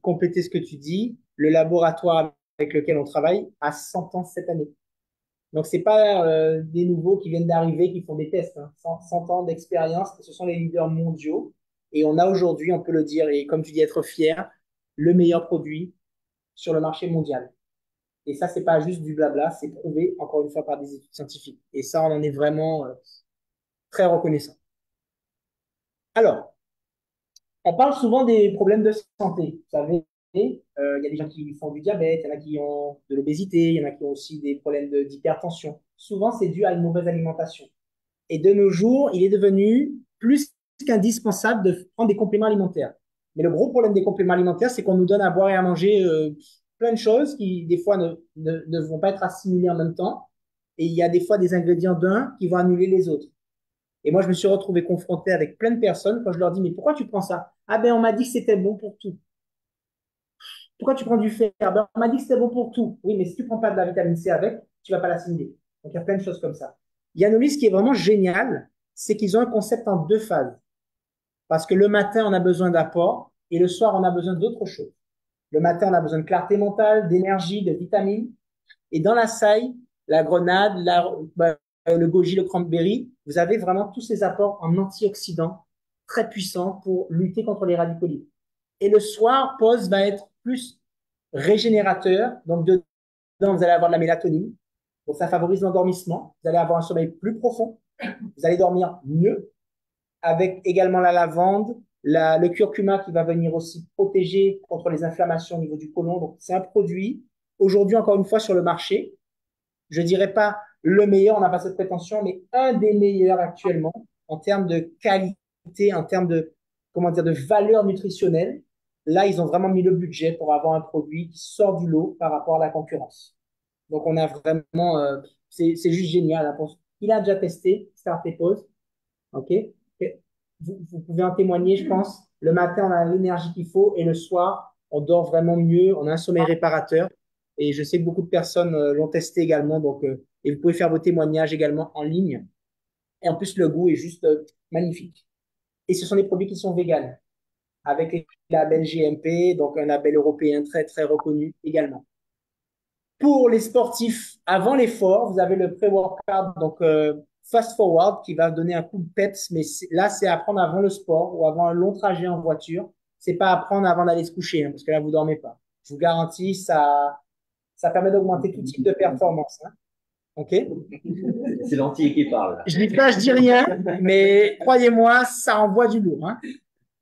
compléter ce que tu dis, le laboratoire avec lequel on travaille a 100 ans cette année. Donc, c'est pas des nouveaux qui viennent d'arriver qui font des tests. Hein. 100 ans d'expérience, ce sont les leaders mondiaux. Et on a aujourd'hui, on peut le dire, et comme tu dis, être fier, le meilleur produit sur le marché mondial. Et ça, c'est pas juste du blabla, c'est prouvé, encore une fois, par des études scientifiques. Et ça, on en est vraiment très reconnaissant. Alors, on parle souvent des problèmes de santé. Vous savez, il y a des gens qui font du diabète, il y en a qui ont de l'obésité, il y en a qui ont aussi des problèmes d'hypertension. Souvent, c'est dû à une mauvaise alimentation. Et de nos jours, il est devenu plus qu'indispensable de prendre des compléments alimentaires. Mais le gros problème des compléments alimentaires, c'est qu'on nous donne à boire et à manger plein de choses qui, des fois, ne vont pas être assimilées en même temps. Et il y a des fois des ingrédients d'un qui vont annuler les autres. Et moi, je me suis retrouvé confronté avec plein de personnes quand je leur dis, mais pourquoi tu prends ça? Ah ben, on m'a dit que c'était bon pour tout. Pourquoi tu prends du fer? Ben, on m'a dit que c'était bon pour tout. Oui, mais si tu prends pas de la vitamine C avec, tu vas pas l'assimiler. Donc, il y a plein de choses comme ça. Yanolis, ce qui est vraiment génial, c'est qu'ils ont un concept en 2 phases. Parce que le matin, on a besoin d'apport et le soir, on a besoin d'autre chose. Le matin, on a besoin de clarté mentale, d'énergie, de vitamines. Et dans la saille, la grenade, le goji, le cranberry, vous avez vraiment tous ces apports en antioxydants très puissants pour lutter contre les radicaux libres. Et le soir, pause va être plus régénérateur. Donc, dedans, vous allez avoir de la mélatonine. Donc, ça favorise l'endormissement. Vous allez avoir un sommeil plus profond. Vous allez dormir mieux avec également la lavande, Le curcuma qui va venir aussi protéger contre les inflammations au niveau du côlon. Donc, c'est un produit, aujourd'hui, encore une fois, sur le marché. Je dirais pas le meilleur, on n'a pas cette prétention, mais un des meilleurs actuellement en termes de qualité, en termes de, comment dire, de valeur nutritionnelle. Là, ils ont vraiment mis le budget pour avoir un produit qui sort du lot par rapport à la concurrence. Donc, on a vraiment, c'est juste génial, hein. Il a déjà testé, start et pause. OK? Et vous pouvez en témoigner, je pense. Le matin, on a l'énergie qu'il faut et le soir, on dort vraiment mieux. On a un sommeil réparateur. Et je sais que beaucoup de personnes l'ont testé également. Donc, et vous pouvez faire vos témoignages également en ligne. Et en plus, le goût est juste magnifique. Et ce sont des produits qui sont véganes avec les labels GMP, donc un label européen très, très reconnu également. Pour les sportifs, avant l'effort, vous avez le pré-workout, donc fast forward, qui va donner un coup de peps, mais là, c'est à prendre avant le sport ou avant un long trajet en voiture. C'est pas à prendre avant d'aller se coucher, hein, parce que là, vous dormez pas. Je vous garantis, ça permet d'augmenter tout type de performance. Hein. OK? C'est l'anti qui parle. Je dis pas, je dis rien, mais croyez-moi, ça envoie du lourd. Hein.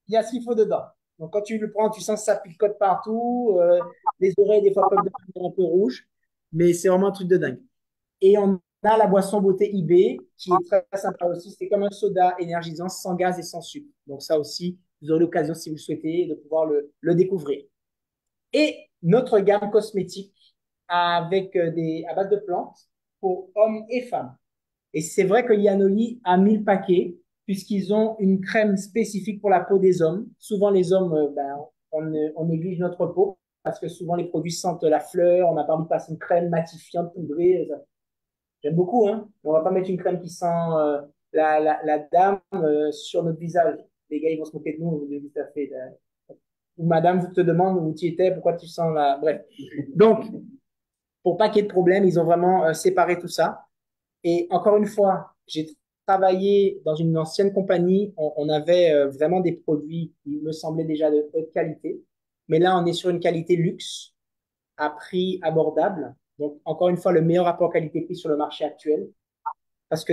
Il y a ce qu'il faut dedans. Donc, quand tu le prends, tu sens que ça picote partout. Les oreilles, des fois, peuvent devenir un peu rouges. Mais c'est vraiment un truc de dingue. Et on a la boisson beauté IB, qui est très sympa aussi. C'est comme un soda énergisant, sans gaz et sans sucre. Donc, ça aussi, vous aurez l'occasion, si vous le souhaitez, de pouvoir le découvrir. Et notre gamme cosmétique avec à base de plantes pour hommes et femmes. Et c'est vrai que Yanoli a 1000 paquets puisqu'ils ont une crème spécifique pour la peau des hommes. Souvent, les hommes, on néglige notre peau parce que souvent les produits sentent la fleur. On n'a pas envie de passer une crème matifiante, poudrée. J'aime beaucoup, hein. Mais on va pas mettre une crème qui sent la dame sur notre visage. Les gars, ils vont se moquer de nous. Vous devez tout à fait. Ou madame vous te demande où tu étais, pourquoi tu sens la. Bref. Donc, pour pas qu'il y ait de problème, ils ont vraiment séparé tout ça. Et encore une fois, j'ai travaillé dans une ancienne compagnie. On avait vraiment des produits qui me semblaient déjà de haute qualité. Mais là, on est sur une qualité luxe à prix abordable. Donc, encore une fois, le meilleur rapport qualité-prix sur le marché actuel. Parce que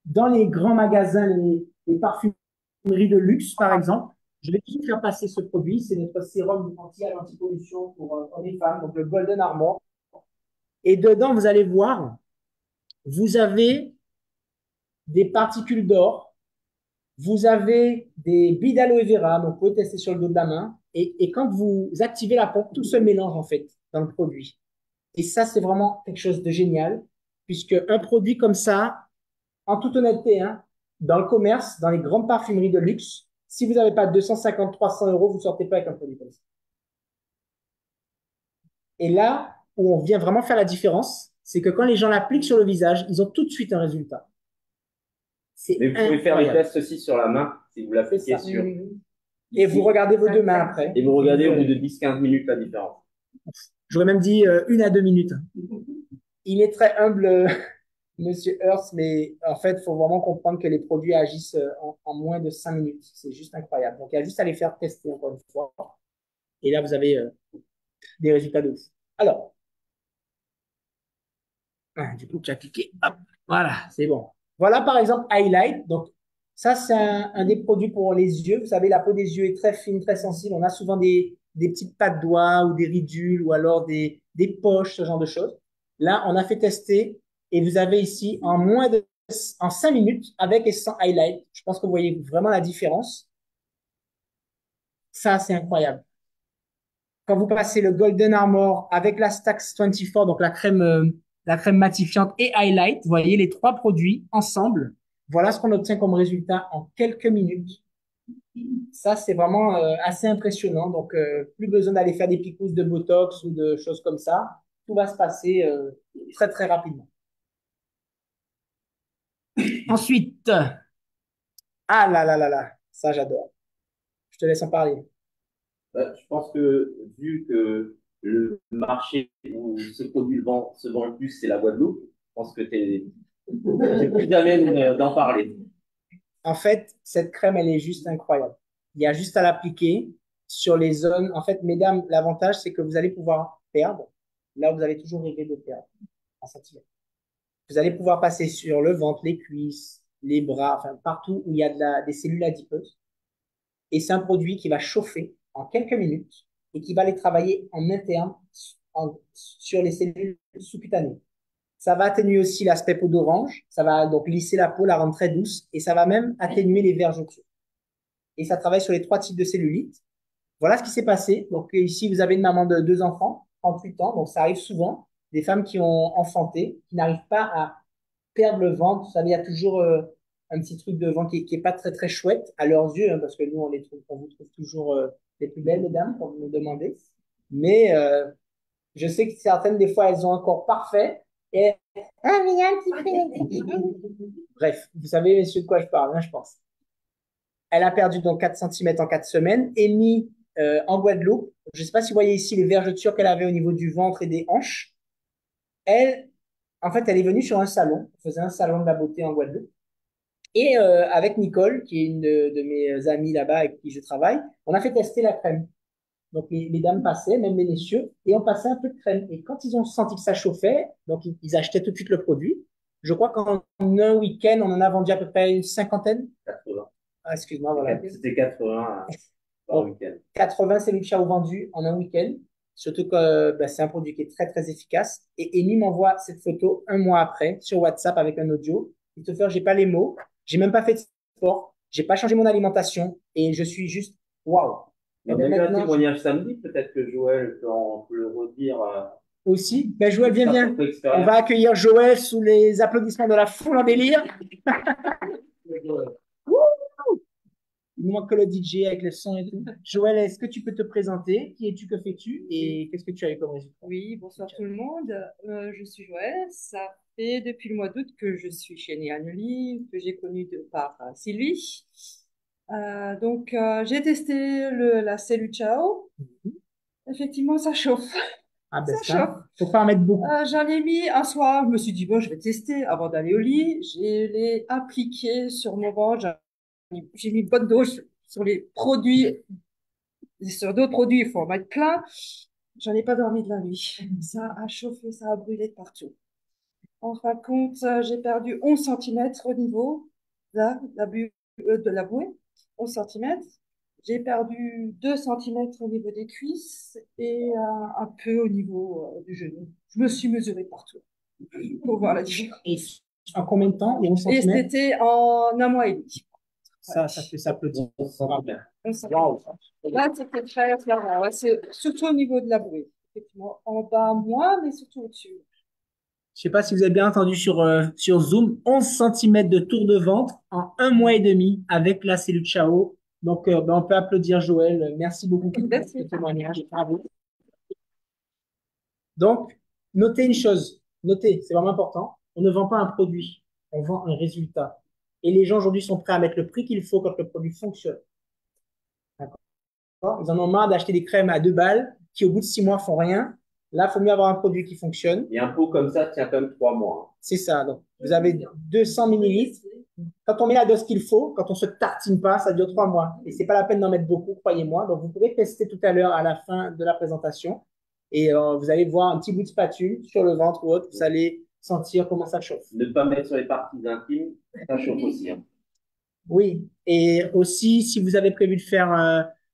dans les grands magasins, les parfumeries de luxe, par exemple, je vais toujours faire passer ce produit. C'est notre sérum anti-pollution pour hommes et femmes, donc le Golden Armor. Et dedans, vous allez voir, vous avez des particules d'or, vous avez des billes d'aloe vera, donc vous pouvez tester sur le dos de la main. Et quand vous activez la pompe, tout se mélange en fait dans le produit. Et ça, c'est vraiment quelque chose de génial, puisque un produit comme ça, en toute honnêteté, hein, dans le commerce, dans les grandes parfumeries de luxe, si vous n'avez pas 250, 300 euros, vous ne sortez pas avec un produit comme ça. Et là où on vient vraiment faire la différence, c'est que quand les gens l'appliquent sur le visage, ils ont tout de suite un résultat. Mais vous pouvez faire les tests aussi sur la main, si vous l'appliquez sur. Et vous regardez vos deux mains après. Et vous regardez au bout de 10-15 minutes la différence. J'aurais même dit 1 à 2 minutes. Il est très humble, Monsieur Hearst, mais en fait, il faut vraiment comprendre que les produits agissent en moins de 5 minutes. C'est juste incroyable. Donc, il y a juste à les faire tester encore une fois. Et là, vous avez des résultats de ouf. Alors, du coup, tu as cliqué. Hop, voilà, c'est bon. Voilà, par exemple, Highlight. Donc, ça, c'est un des produits pour les yeux. Vous savez, la peau des yeux est très fine, très sensible. On a souvent des petites pattes doigts ou des ridules ou alors des poches, ce genre de choses. Là, on a fait tester et vous avez ici en 5 minutes avec et sans Highlight. Je pense que vous voyez vraiment la différence. Ça, c'est incroyable. Quand vous passez le Golden Armor avec la Stax 24, donc la crème matifiante et highlight, vous voyez les trois produits ensemble. Voilà ce qu'on obtient comme résultat en quelques minutes. Ça, c'est vraiment assez impressionnant. Donc, plus besoin d'aller faire des picousses de Botox ou de choses comme ça. Tout va se passer très, très rapidement. Ensuite, ah là là là là, ça j'adore. Je te laisse en parler. Je pense que vu que le marché où ce produit se vend le plus, c'est la Guadeloupe, je pense que j'ai plus d'amène d'en parler. En fait, cette crème, elle est juste incroyable. Il y a juste à l'appliquer sur les zones. En fait, mesdames, l'avantage, c'est que vous allez pouvoir perdre là où vous allez toujours rêver de perdre en centimètres. Vous allez pouvoir passer sur le ventre, les cuisses, les bras, enfin partout où il y a des cellules adipeuses. Et c'est un produit qui va chauffer en quelques minutes et qui va les travailler en interne sur les cellules sous-cutanées. Ça va atténuer aussi l'aspect peau d'orange, ça va donc lisser la peau, la rendre très douce, et ça va même atténuer les vergetures. Et ça travaille sur les 3 types de cellulite. Voilà ce qui s'est passé. Donc ici, vous avez une maman de 2 enfants, 38 ans, donc ça arrive souvent, des femmes qui ont enfanté, qui n'arrivent pas à perdre le ventre. Vous savez, il y a toujours un petit truc de ventre qui est pas très très chouette à leurs yeux, hein, parce que nous, on vous trouve toujours les plus belles, mesdames, quand vous nous demandez. Mais je sais que certaines, des fois, elles ont un corps parfait. Et ah, mais il y a un petit peu. Bref, vous savez, messieurs, de quoi je parle, hein, je pense. Elle a perdu donc 4 cm en 4 semaines et mis en Guadeloupe. Je ne sais pas si vous voyez ici les vergetures qu'elle avait au niveau du ventre et des hanches. Elle, en fait, elle est venue sur un salon. Elle faisait un salon de la beauté en Guadeloupe. Et avec Nicole, qui est une de mes amies là-bas avec qui je travaille, on a fait tester la crème. Donc les dames passaient, même les messieurs, et on passait un peu de crème. Et quand ils ont senti que ça chauffait, donc ils achetaient tout de suite le produit. Je crois qu'en un week-end, on en a vendu à peu près une cinquantaine. 80. Ah, excuse-moi, voilà. C'était 80 par week-end. 80 cellules Ciao vendus en un week-end. Surtout que c'est un produit qui est très, très efficace. Et Amy m'envoie cette photo un mois après sur WhatsApp avec un audio. Christopher, j'ai pas les mots. J'ai même pas fait de sport. J'ai pas changé mon alimentation. Et je suis juste, waouh. On a eu un témoignage samedi. Peut-être que Joël peut le redire. Aussi. Ben, Joël, viens. On va accueillir Joël sous les applaudissements de la foule en délire. Il manque que le DJ avec le son et tout. Joël, est-ce que tu peux te présenter? Qui es-tu? Que fais-tu? Et qu'est-ce que tu as eu comme résultat? Oui, bonsoir tout le monde. Je suis Joëlle. Ça fait depuis le mois d'août que je suis chez Néanoli, que j'ai connu par Sylvie. J'ai testé la cellule Ciao. Effectivement, ça chauffe. Ah ben Ça chauffe. Faut pas en mettre beaucoup. J'en ai mis un soir. Je me suis dit, bon, je vais tester avant d'aller au lit. Je l'ai appliqué sur mon ventre. J'ai mis une bonne dose sur les produits. Et sur d'autres produits, il faut en mettre plein. J'en ai pas dormi de la nuit. Ça a chauffé, ça a brûlé de partout. En fin de compte, j'ai perdu 11 centimètres au niveau de la bouée. 11 centimètres. J'ai perdu 2 centimètres au niveau des cuisses et un peu au niveau du genou. Je me suis mesurée partout pour voir la différence. Et en combien de temps? Les 11 Et centimètres? c'était en un mois et demi. Ça fait s'applaudir. Wow. Là, c'était très clair. Ouais, c'est surtout au niveau de la bouée. Effectivement, en bas, moins, mais surtout au-dessus. Je sais pas si vous avez bien entendu sur Zoom, 11 cm de tour de ventre en un mois et demi avec la cellule Ciao. Donc, on peut applaudir Joël. Merci beaucoup pour ce témoignage. Bravo. Donc, notez une chose. Notez, c'est vraiment important. On ne vend pas un produit, on vend un résultat. Et les gens aujourd'hui sont prêts à mettre le prix qu'il faut quand le produit fonctionne. D'accord? Ils en ont marre d'acheter des crèmes à 2 balles qui, au bout de 6 mois, font rien. Là, il faut mieux avoir un produit qui fonctionne. Et un pot comme ça tient quand même 3 mois. C'est ça. Donc, vous avez 200 millilitres. Quand on met la dose qu'il faut, quand on se tartine pas, ça dure 3 mois. Et c'est pas la peine d'en mettre beaucoup, croyez-moi. Donc, vous pourrez tester tout à l'heure à la fin de la présentation. Et vous allez voir un petit bout de spatule sur le ventre ou autre. Vous allez sentir comment ça chauffe. Ne pas mettre sur les parties intimes, ça chauffe aussi. Hein. Oui. Et aussi, si vous avez prévu de faire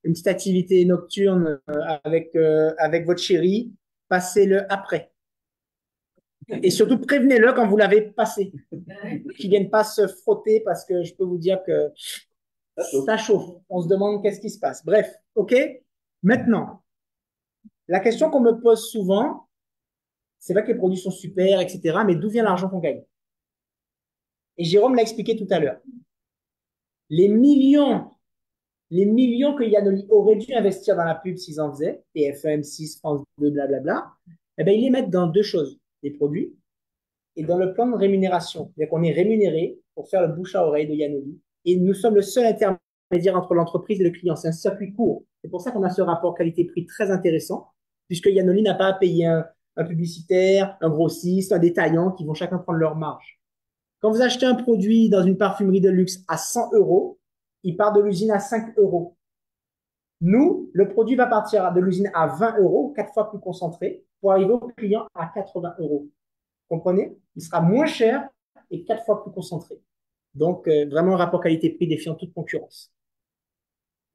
une petite activité nocturne avec votre chérie, passez-le après. Et surtout, prévenez-le quand vous l'avez passé. Qu'il ne vienne pas se frotter parce que je peux vous dire que ça chauffe. On se demande qu'est-ce qui se passe. Bref, OK? Maintenant, la question qu'on me pose souvent, c'est vrai que les produits sont super, etc., mais d'où vient l'argent qu'on gagne? Et Jérôme l'a expliqué tout à l'heure. Les millions que Yanoli aurait dû investir dans la pub s'ils en faisaient, TF1, M6, France 2, blablabla, eh ben, ils les mettent dans 2 choses, les produits et dans le plan de rémunération. C'est-à-dire qu'on est rémunéré pour faire le bouche à oreille de Yanoli. Et nous sommes le seul intermédiaire entre l'entreprise et le client. C'est un circuit court. C'est pour ça qu'on a ce rapport qualité-prix très intéressant, puisque Yanoli n'a pas à payer un publicitaire, un grossiste, un détaillant qui vont chacun prendre leur marge. Quand vous achetez un produit dans une parfumerie de luxe à 100 euros, il part de l'usine à 5 euros. Nous, le produit va partir de l'usine à 20 euros, 4 fois plus concentré, pour arriver au client à 80 euros. Comprenez? Il sera moins cher et 4 fois plus concentré. Donc, vraiment un rapport qualité-prix défiant toute concurrence.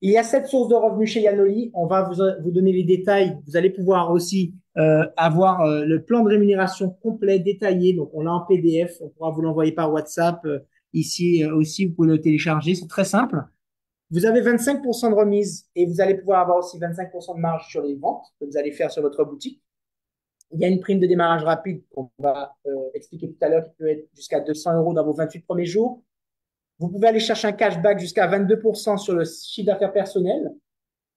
Il y a 7 sources de revenus chez Yanoli. On va vous donner les détails. Vous allez pouvoir aussi avoir le plan de rémunération complet, détaillé. Donc, on l'a en PDF. On pourra vous l'envoyer par WhatsApp. Ici aussi, vous pouvez le télécharger. C'est très simple. Vous avez 25% de remise et vous allez pouvoir avoir aussi 25% de marge sur les ventes que vous allez faire sur votre boutique. Il y a une prime de démarrage rapide qu'on va expliquer tout à l'heure qui peut être jusqu'à 200 euros dans vos 28 premiers jours. Vous pouvez aller chercher un cashback jusqu'à 22% sur le chiffre d'affaires personnel.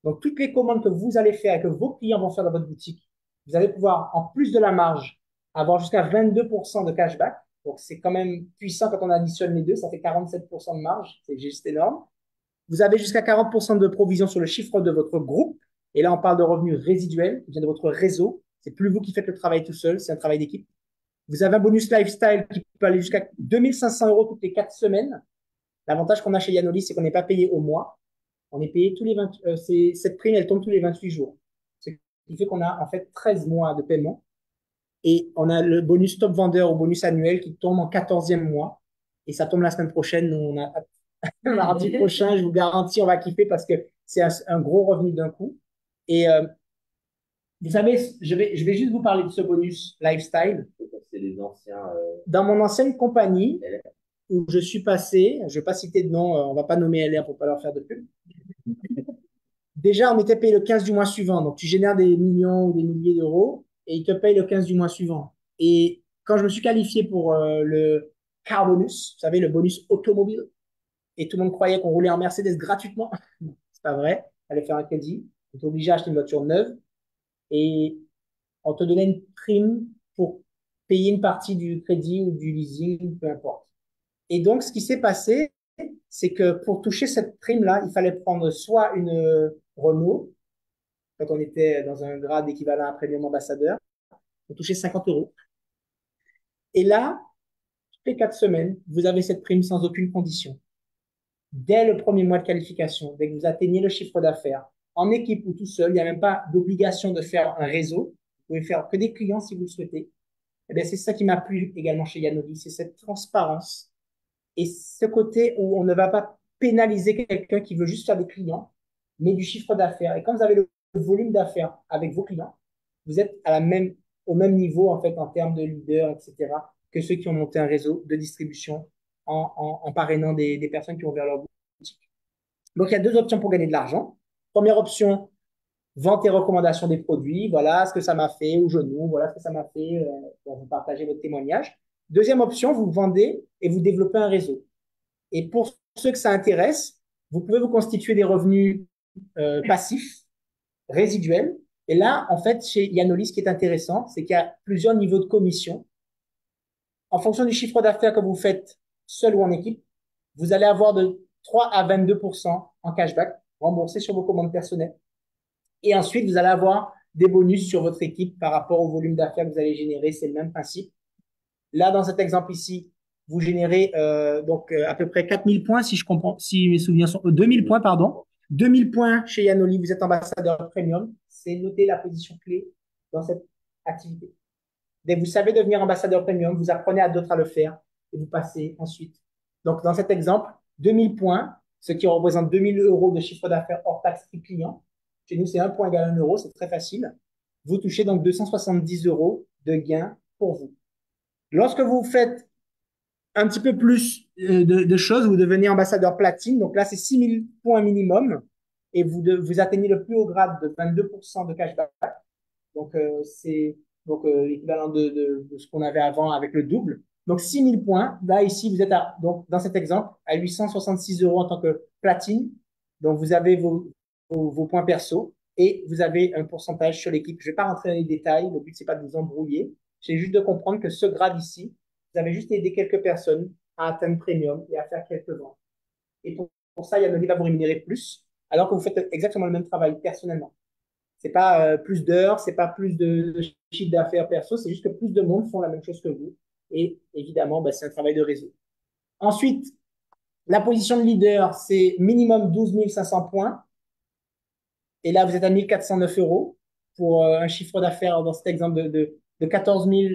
Donc, toutes les commandes que vous allez faire et que vos clients vont faire dans votre boutique, vous allez pouvoir, en plus de la marge, avoir jusqu'à 22% de cashback. Donc, c'est quand même puissant quand on additionne les deux. Ça fait 47% de marge. C'est juste énorme. Vous avez jusqu'à 40% de provision sur le chiffre de votre groupe. Et là, on parle de revenus résiduels qui viennent de votre réseau. C'est plus vous qui faites le travail tout seul, c'est un travail d'équipe. Vous avez un bonus lifestyle qui peut aller jusqu'à 2500 euros toutes les 4 semaines. L'avantage qu'on a chez Yanoli, c'est qu'on n'est pas payé au mois. On est payé tous les 20, cette prime, elle tombe tous les 28 jours. Ce qui fait qu'on a en fait 13 mois de paiement. Et on a le bonus top vendeur ou bonus annuel qui tombe en 14e mois. Et ça tombe la semaine prochaine. Nous, on a mardi prochain, je vous garantis, on va kiffer parce que c'est un gros revenu d'un coup. Et vous savez, je vais juste vous parler de ce bonus lifestyle. C'est les anciens. Dans mon ancienne compagnie où je suis passé, je ne vais pas citer de nom, on ne va pas nommer LR pour ne pas leur faire de pub. Déjà, on était payé le 15 du mois suivant. Donc, tu génères des millions ou des milliers d'euros et ils te payent le 15 du mois suivant. Et quand je me suis qualifié pour le car bonus, vous savez, le bonus automobile, et tout le monde croyait qu'on roulait en Mercedes gratuitement. C'est pas vrai. Il fallait faire un crédit. On était obligé d'acheter une voiture neuve et on te donnait une prime pour payer une partie du crédit ou du leasing, peu importe. Et donc, ce qui s'est passé, c'est que pour toucher cette prime-là, il fallait prendre soit une Renault, quand on était dans un grade équivalent à Premium Ambassadeur, on touchait 50 euros. Et là, toutes les 4 semaines, vous avez cette prime sans aucune condition. Dès le premier mois de qualification, dès que vous atteignez le chiffre d'affaires, en équipe ou tout seul, il n'y a même pas d'obligation de faire un réseau. Vous pouvez faire que des clients si vous le souhaitez. Et bien, c'est ça qui m'a plu également chez Yanoli, c'est cette transparence et ce côté où on ne va pas pénaliser quelqu'un qui veut juste faire des clients, mais du chiffre d'affaires. Et quand vous avez le volume d'affaires avec vos clients, vous êtes au même niveau en fait en termes de leader, etc., que ceux qui ont monté un réseau de distribution en parrainant des personnes qui ont ouvert leur boutique. Donc, il y a 2 options pour gagner de l'argent. Première option, vente et recommandation des produits. Voilà ce que ça m'a fait au genou. Voilà ce que ça m'a fait pour vous partager votre témoignage. Deuxième option, vous vendez et vous développez un réseau. Et pour ceux que ça intéresse, vous pouvez vous constituer des revenus passifs, résiduels. Et là, en fait, chez Yanoli, ce qui est intéressant, c'est qu'il y a plusieurs niveaux de commission. En fonction du chiffre d'affaires que vous faites seul ou en équipe, vous allez avoir de 3 à 22% en cashback remboursé sur vos commandes personnelles. Et ensuite, vous allez avoir des bonus sur votre équipe par rapport au volume d'affaires que vous allez générer. C'est le même principe. Là, dans cet exemple ici, vous générez à peu près 4000 points, si je comprends, si mes souvenirs sont 2000 points, pardon. 2000 points chez Yanoli, vous êtes ambassadeur premium. C'est noter la position clé dans cette activité. Dès que vous savez devenir ambassadeur premium, vous apprenez à d'autres à le faire et vous passez ensuite. Donc, dans cet exemple, 2000 points, ce qui représente 2000 euros de chiffre d'affaires hors taxe prix client. Chez nous, c'est 1 point égale 1 euro, c'est très facile. Vous touchez donc 270 euros de gain pour vous. Lorsque vous faites un petit peu plus de choses, vous devenez ambassadeur platine. Donc là, c'est 6000 points minimum et vous atteignez le plus haut grade de 22% de cashback. Donc, c'est l'équivalent de ce qu'on avait avant avec le double. Donc, 6000 points. Là, ici, vous êtes donc, dans cet exemple, à 866 euros en tant que platine. Donc, vous avez vos points perso et vous avez un pourcentage sur l'équipe. Je ne vais pas rentrer dans les détails. Le but, c'est pas de vous embrouiller. C'est juste de comprendre que ce grade ici, vous avez juste aidé quelques personnes à atteindre premium et à faire quelques ventes. Et pour ça, Yanoli va vous rémunérer plus, alors que vous faites exactement le même travail personnellement. C'est pas plus d'heures, c'est pas plus de chiffre d'affaires perso, c'est juste que plus de monde font la même chose que vous. Et évidemment, c'est un travail de réseau. Ensuite, la position de leader, c'est minimum 12 500 points. Et là, vous êtes à 1409 euros pour un chiffre d'affaires dans cet exemple de 14 000.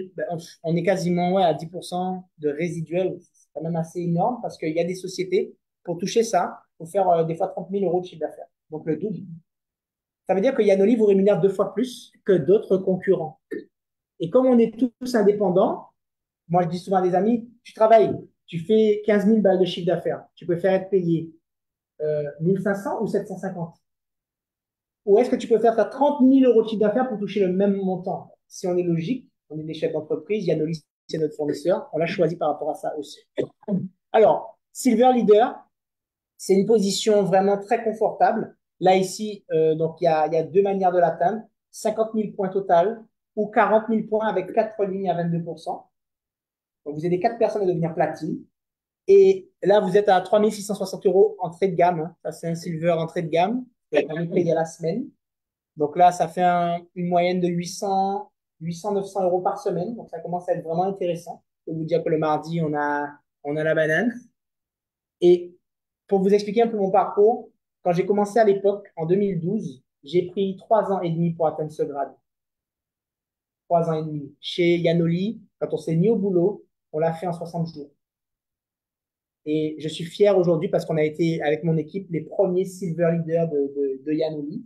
On est quasiment à 10% de résiduel. C'est quand même assez énorme parce qu'il y a des sociétés, pour toucher ça, il faut faire des fois 30 000 euros de chiffre d'affaires. donc le double. Ça veut dire que Yanoli vous rémunère 2 fois plus que d'autres concurrents. Et comme on est tous indépendants, moi je dis souvent à des amis, tu travailles, tu fais 15 000 balles de chiffre d'affaires, tu peux faire être payé 1500 ou 750. Ou est-ce que tu peux faire 30 000 euros de chiffre d'affaires pour toucher le même montant? Si on est logique, on est des chefs d'entreprise, Yanoli c'est notre fournisseur, on l'a choisi par rapport à ça aussi. Alors, Silver Leader, c'est une position vraiment très confortable. Là, ici, donc il y a 2 manières de l'atteindre. 50 000 points total ou 40 000 points avec 4 lignes à 22%. Donc, vous aidez 4 personnes à devenir platine. Et là, vous êtes à 3 660 euros entrée de gamme, hein. Ça, c'est un silver entrée de gamme. Vous avez permis de payer la semaine. Donc là, ça fait une moyenne de 900 euros par semaine. Donc, ça commence à être vraiment intéressant. Je peux vous dire que le mardi, on a la banane. Et pour vous expliquer un peu mon parcours, quand j'ai commencé à l'époque, en 2012, j'ai pris 3 ans et demi pour atteindre ce grade. 3 ans et demi. Chez Yanoli, quand on s'est mis au boulot, on l'a fait en 60 jours. Et je suis fier aujourd'hui parce qu'on a été, avec mon équipe, les premiers silver leaders de Yanoli.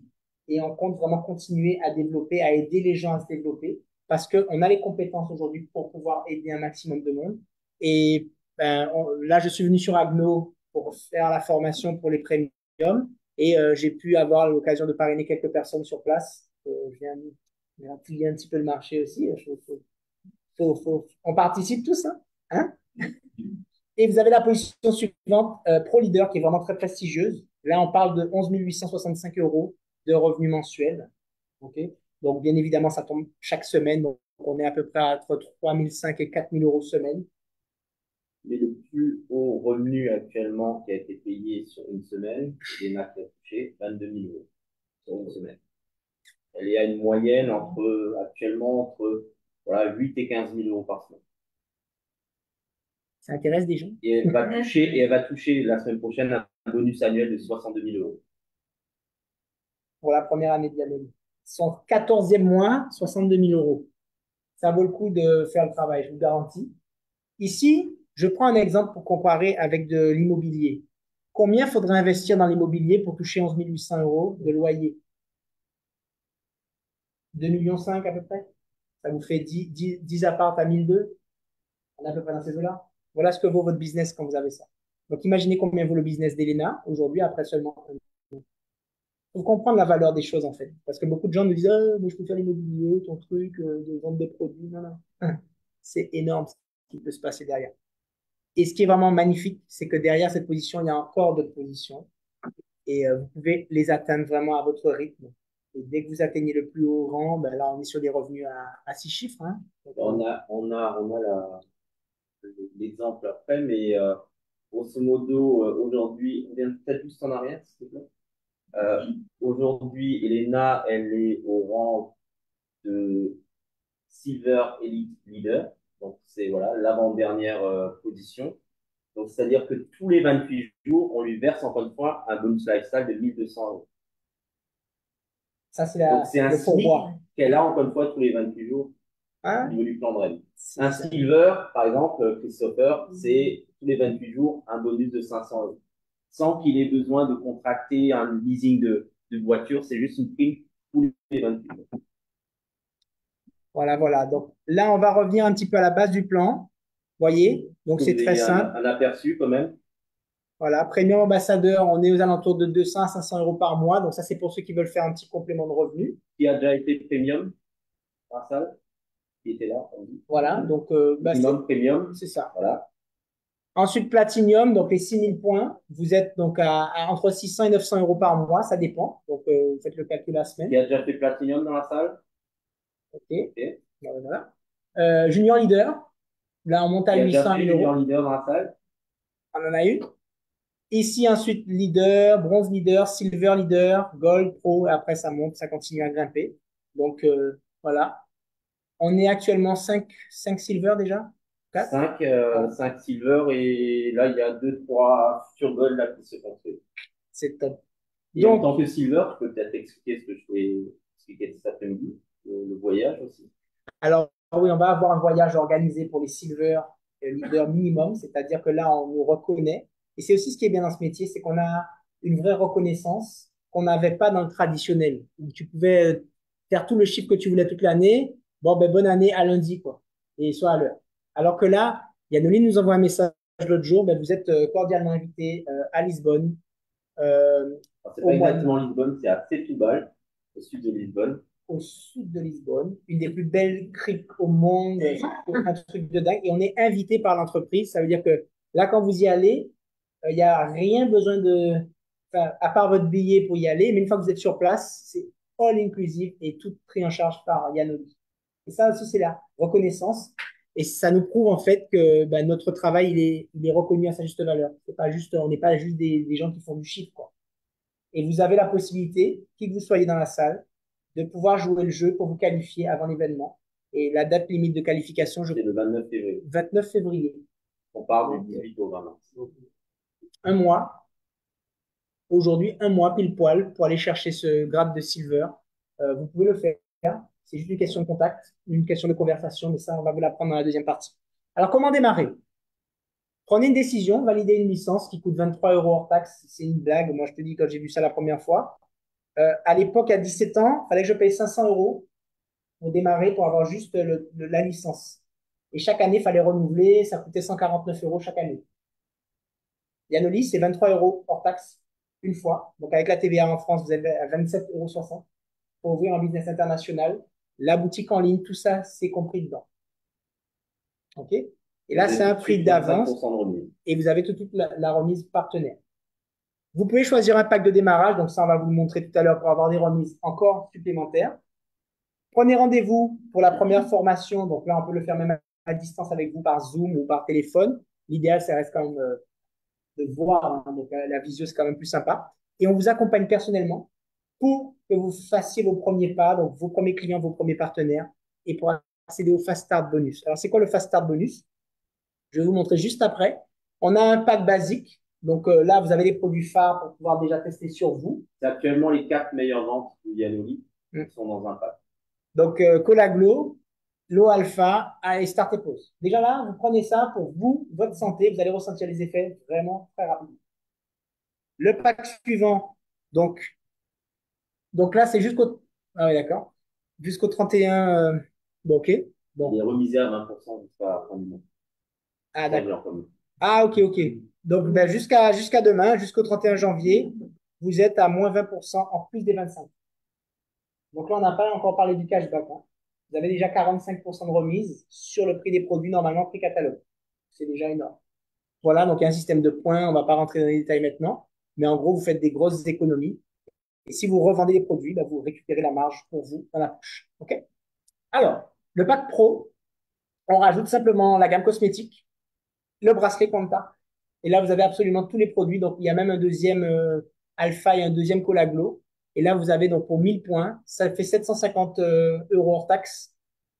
Et on compte vraiment continuer à développer, à aider les gens à se développer parce qu'on a les compétences aujourd'hui pour pouvoir aider un maximum de monde. Et là, je suis venu sur Agno pour faire la formation pour les premiums et j'ai pu avoir l'occasion de parrainer quelques personnes sur place. Je viens appuyer un petit peu le marché aussi. On participe tous, hein? Hein. Et vous avez la position suivante, Pro Leader, qui est vraiment très prestigieuse. Là, on parle de 11 865 euros de revenus mensuels. Okay. Donc, bien évidemment, ça tombe chaque semaine. Donc, on est à peu près entre 3 500 et 4 000 euros semaine. Mais le plus haut revenu actuellement qui a été payé sur une semaine, Léna qui a touché 22 000 euros sur une semaine. Elle est à une moyenne actuellement entre voilà, 8 et 15 000 euros par semaine. Ça intéresse des gens. Et elle va toucher la semaine prochaine un bonus annuel de 62 000 euros. Pour la première année de Yanoli. Son 14e mois, 62 000 euros. Ça vaut le coup de faire le travail, je vous garantis. Ici, je prends un exemple pour comparer avec de l'immobilier. Combien faudrait investir dans l'immobilier pour toucher 11 800 euros de loyer? 2,5 millions à peu près. Ça vous fait 10 apparts à 1 200. On est à peu près dans ces eaux-là. Voilà ce que vaut votre business quand vous avez ça. Donc, imaginez combien vaut le business d'Elena aujourd'hui après seulement un an. Il faut comprendre la valeur des choses, en fait. Parce que beaucoup de gens nous disent, ah, mais je peux faire l'immobilier, ton truc de vente de produits. Non, non. C'est énorme ce qui peut se passer derrière. Et ce qui est vraiment magnifique, c'est que derrière cette position, il y a encore d'autres positions. Et vous pouvez les atteindre vraiment à votre rythme. Et dès que vous atteignez le plus haut rang, ben là, on est sur des revenus à 6 chiffres. Hein. Donc, l'exemple après, mais grosso modo, aujourd'hui, on vient peut-être juste en arrière, s'il te plaît. Aujourd'hui, Elena, elle est au rang de Silver Elite Leader. Donc, c'est voilà, l'avant-dernière position. Donc, c'est-à-dire que tous les 28 jours, on lui verse encore une fois un bonus lifestyle de 1200 euros. ça, c'est Donc, c'est un le SMIC pourboire. qu'elle a encore une fois tous les 28 jours Hein? au niveau du plan de rêve. Un Silver, par exemple, Christopher, c'est tous les 28 jours un bonus de 500 euros. Sans qu'il ait besoin de contracter un leasing de voiture, c'est juste une prime tous les 28 jours. Voilà, voilà. Donc là, on va revenir un petit peu à la base du plan. Voyez? Donc c'est très simple. Un aperçu quand même. Voilà, Premium Ambassadeur, on est aux alentours de 200 à 500 euros par mois. Donc ça, c'est pour ceux qui veulent faire un petit complément de revenu. Qui a déjà été Premium dans la salle, qui était là. Voilà, donc minimum Premium. C'est ça. Voilà. Ensuite, Platinum, donc les 6000 points. Vous êtes donc entre 600 et 900 euros par mois, ça dépend. Donc vous faites le calcul la semaine. Qui a déjà fait Platinum dans la salle? Ok. Voilà. Junior Leader, là on monte à 800 000 euros. Junior Leader dans la salle? On en a une. Ici, ensuite, leader, bronze leader, silver leader, gold, pro, et après ça monte, ça continue à grimper. Donc, voilà. On est actuellement 5 silver déjà? 4? 5 silver et là, il y a 2-3 sur gold là qui se construisent. C'est top. Et donc, en tant que silver, je peux peut-être expliquer ce que je vais expliquer cet après-midi, le voyage aussi. Alors, oui, on va avoir un voyage organisé pour les silver leaders minimum, c'est-à-dire que là, on nous reconnaît. Et c'est aussi ce qui est bien dans ce métier, c'est qu'on a une vraie reconnaissance qu'on n'avait pas dans le traditionnel. Où tu pouvais faire tout le chiffre que tu voulais toute l'année. Bon, ben, bonne année à lundi, quoi. Et soit à l'heure. Alors que là, Yanoline nous envoie un message l'autre jour, ben, vous êtes cordialement invité à Lisbonne. C'est Au pas mois exactement Lisbonne, c'est à Setúbal, au sud de Lisbonne. au sud de Lisbonne, une des plus belles criques au monde, un truc de dingue. Et on est invité par l'entreprise. Ça veut dire que là, quand vous y allez, il n'y a rien besoin de, enfin, à part votre billet pour y aller. Mais une fois que vous êtes sur place, c'est all inclusive et tout pris en charge par Yanoli. Et ça aussi, c'est la reconnaissance. Et ça nous prouve en fait que ben, notre travail, il est reconnu à sa juste valeur. C'est pas juste, on n'est pas juste des gens qui font du chiffre, quoi. Et vous avez la possibilité, qui que vous soyez dans la salle, de pouvoir jouer le jeu pour vous qualifier avant l'événement. Et la date limite de qualification, C'est le 29 février. 29 février. On part du 18 au 20 mars. Un mois, aujourd'hui, un mois pile poil pour aller chercher ce grade de silver. Vous pouvez le faire. C'est juste une question de contact, une question de conversation, mais ça, on va vous l'apprendre dans la deuxième partie. Alors, comment démarrer? Prenez une décision, validez une licence qui coûte 23 euros hors taxe. C'est une blague. Moi, je te dis, quand j'ai vu ça la première fois, à l'époque, à 17 ans, il fallait que je paye 500 euros pour démarrer, pour avoir juste la licence. Et chaque année, il fallait renouveler. Ça coûtait 149 euros chaque année. Yanoli, c'est 23 euros hors taxe une fois. Donc, avec la TVA en France, vous avez à 27,60 euros pour ouvrir un business international. La boutique en ligne, tout ça, c'est compris dedans. OK? Et là, c'est un prix d'avance. Et vous avez toute la remise partenaire. Vous pouvez choisir un pack de démarrage. Donc, ça, on va vous le montrer tout à l'heure pour avoir des remises encore supplémentaires. Prenez rendez-vous pour la première formation. Donc là, on peut le faire même à distance avec vous par Zoom ou par téléphone. L'idéal, ça reste quand même de voir. Hein. Donc la visio, c'est quand même plus sympa. Et on vous accompagne personnellement pour que vous fassiez vos premiers pas, donc vos premiers clients, vos premiers partenaires, et pour accéder au Fast Start Bonus. Alors, c'est quoi le Fast Start Bonus? Je vais vous montrer juste après. On a un pack basique. Donc là, vous avez les produits phares pour pouvoir déjà tester sur vous. C'est actuellement les 4 meilleures ventes de Yanoli qui sont dans un pack. Donc, Colaglo, l'eau alpha et Starter Pose. Déjà là, vous prenez ça pour vous, votre santé, vous allez ressentir les effets vraiment très rapidement. Le pack suivant, donc là, c'est jusqu'au. Ah oui, d'accord. Jusqu'au 31. Bon, ok. Bon. Il est remisé à 20% jusqu'à la fin du mois. Ah, d'accord. Ah, ok, ok. Donc, ben, jusqu'à demain, jusqu'au 31 janvier, vous êtes à moins 20% en plus des 25. Donc là, on n'a pas encore parlé du cashback. Hein. Vous avez déjà 45% de remise sur le prix des produits, normalement prix catalogue. C'est déjà énorme. Voilà, donc il y a un système de points. On ne va pas rentrer dans les détails maintenant. Mais en gros, vous faites des grosses économies. Et si vous revendez les produits, bah, vous récupérez la marge pour vous dans la poche. OK? Alors, le pack pro, on rajoute simplement la gamme cosmétique, le bracelet Quanta. Et là, vous avez absolument tous les produits. Donc, il y a même un deuxième Alpha et un deuxième Colaglo. Et là, vous avez donc pour 1000 points, ça fait 750 euros hors taxe.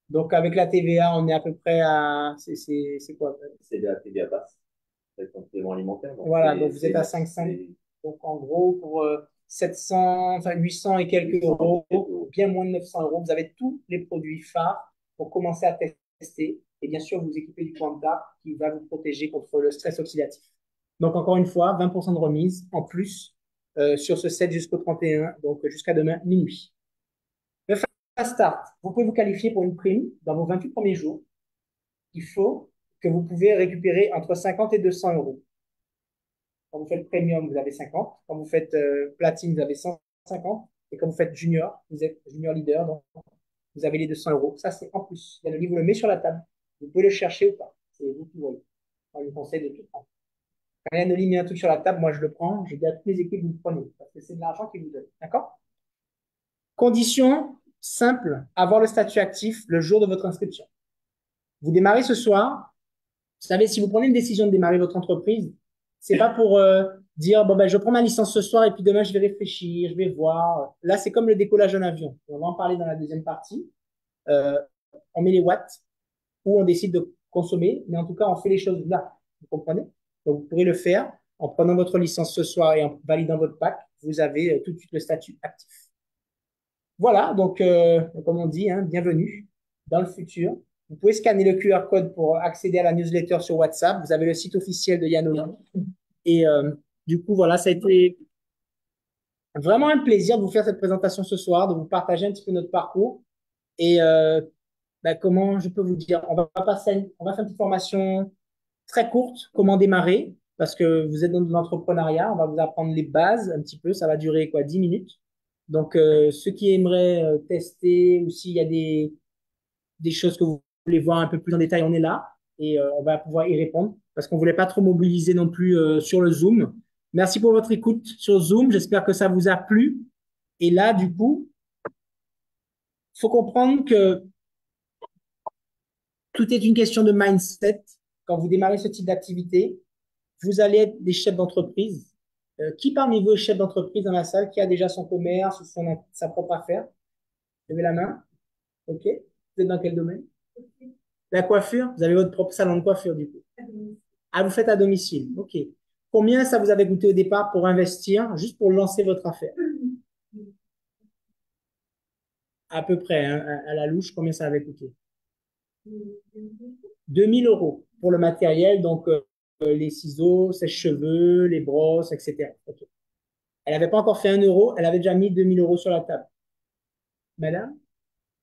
Donc, avec la TVA, on est à peu près à. C'est quoi? C'est de la TVA basse. C'est le complément alimentaire. Donc voilà, donc vous êtes à 5,5. Donc, en gros, pour 700, enfin 800 et quelques euros, bien moins de 900 euros, vous avez tous les produits phares pour commencer à tester. Et bien sûr, vous équipez du Quanta qui va vous protéger contre le stress oxydatif. Donc, encore une fois, 20% de remise en plus sur ce set jusqu'au 31, donc jusqu'à demain minuit. Le Fast Start, vous pouvez vous qualifier pour une prime dans vos 28 premiers jours. Il faut que vous pouvez récupérer entre 50 et 200 euros. Quand vous faites Premium, vous avez 50. Quand vous faites Platine, vous avez 150. Et quand vous faites Junior, vous êtes Junior Leader, donc vous avez les 200 euros. Ça, c'est en plus. Il y a le livre, vous le met sur la table. Vous pouvez le chercher ou pas. C'est vous qui voyez. Moi, je vous conseille de tout prendre. Quand Yanoli met un truc sur la table, moi, je le prends. Je dis à toutes les équipes, vous le prenez. Parce que c'est de l'argent qu'ils vous donnent. D'accord? Condition simple, avoir le statut actif le jour de votre inscription. Vous démarrez ce soir. Vous savez, si vous prenez une décision de démarrer votre entreprise, c'est pas pour dire, bon, ben, je prends ma licence ce soir et puis demain, je vais réfléchir, je vais voir. Là, c'est comme le décollage d'un avion. On va en parler dans la deuxième partie. On met les watts ou on décide de consommer, mais en tout cas, on fait les choses là. Vous comprenez? Donc, vous pourrez le faire en prenant votre licence ce soir et en validant votre pack. Vous avez tout de suite le statut actif. Voilà, donc, comme on dit, hein, bienvenue dans le futur. Vous pouvez scanner le QR code pour accéder à la newsletter sur WhatsApp. Vous avez le site officiel de Yanoli. Et du coup, voilà, ça a été Vraiment un plaisir de vous faire cette présentation ce soir, de vous partager un petit peu notre parcours. Et comment je peux vous dire, on va faire une petite formation très courte, comment démarrer, parce que vous êtes dans l'entrepreneuriat, on va vous apprendre les bases un petit peu, ça va durer quoi, 10 minutes. Donc, ceux qui aimeraient tester ou s'il y a des choses que vous voulez voir un peu plus en détail, on est là et on va pouvoir y répondre parce qu'on voulait pas trop mobiliser non plus sur le Zoom. Merci pour votre écoute sur Zoom. J'espère que ça vous a plu. Et là, du coup, il faut comprendre que tout est une question de mindset. Quand vous démarrez ce type d'activité, vous allez être des chefs d'entreprise. Qui parmi vous est chef d'entreprise dans la salle, qui a déjà son commerce ou sa propre affaire? Levez la main. OK. Vous êtes dans quel domaine? La coiffure? Vous avez votre propre salon de coiffure, du coup. Ah, vous faites à domicile. OK. Combien ça vous avait coûté au départ pour investir, juste pour lancer votre affaire? À peu près, hein, à la louche, combien ça avait coûté? 2 000 € pour le matériel, donc les ciseaux, sèche-cheveux, les brosses, etc. OK. Elle n'avait pas encore fait 1 euro, elle avait déjà mis 2 000 € sur la table. Madame?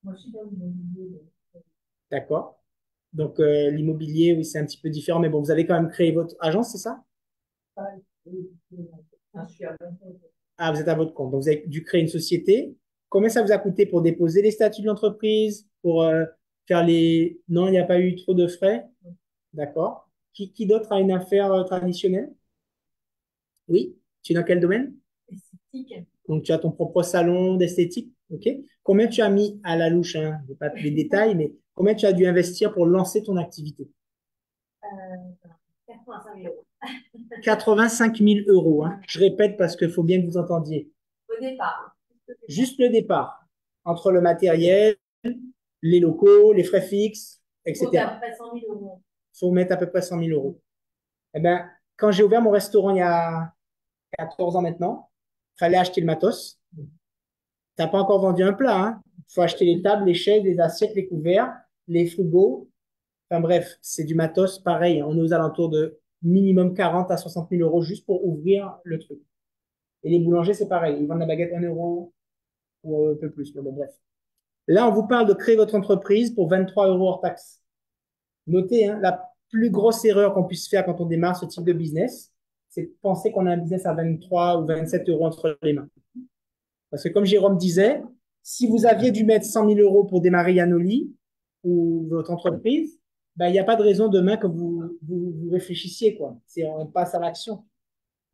Moi, je suis dans l'immobilier. D'accord. Donc, l'immobilier, oui, c'est un petit peu différent, mais bon, vous avez quand même créé votre agence, c'est ça? Ah, vous êtes à votre compte. Donc, vous avez dû créer une société. Combien ça vous a coûté pour déposer les statuts de l'entreprise, pour faire les... Non, il n'y a pas eu trop de frais? D'accord. Qui d'autre a une affaire traditionnelle? Oui. Tu es dans quel domaine? Esthétique. Donc, tu as ton propre salon d'esthétique. OK. Combien tu as mis à la louche, hein? Je ne vais pas tous les détails, mais combien tu as dû investir pour lancer ton activité? 85 000 euros. 85 000 euros. Hein. Je répète parce qu'il faut bien que vous entendiez. Au départ. Juste le départ. Entre le matériel, les locaux, les frais fixes, etc. Il faut à peu près 100 000 euros. Il faut mettre à peu près 100 000 euros. Eh ben, quand j'ai ouvert mon restaurant il y a 14 ans maintenant, il fallait acheter le matos. Tu n'as pas encore vendu un plat. Hein. Il faut acheter les tables, les chaises, les assiettes, les couverts, les frigos. Enfin bref, c'est du matos pareil. On est aux alentours de minimum 40 à 60 000 euros juste pour ouvrir le truc. Et les boulangers, c'est pareil. Ils vendent la baguette 1 euro ou un peu plus. Mais bon, bref. Là, on vous parle de créer votre entreprise pour 23 euros hors taxe. Notez, hein, la plus grosse erreur qu'on puisse faire quand on démarre ce type de business, c'est de penser qu'on a un business à 23 ou 27 euros entre les mains. Parce que comme Jérôme disait, si vous aviez dû mettre 100 000 euros pour démarrer Yanoli ou votre entreprise, ben, il n'y a pas de raison demain que vous réfléchissiez, quoi. On passe à l'action.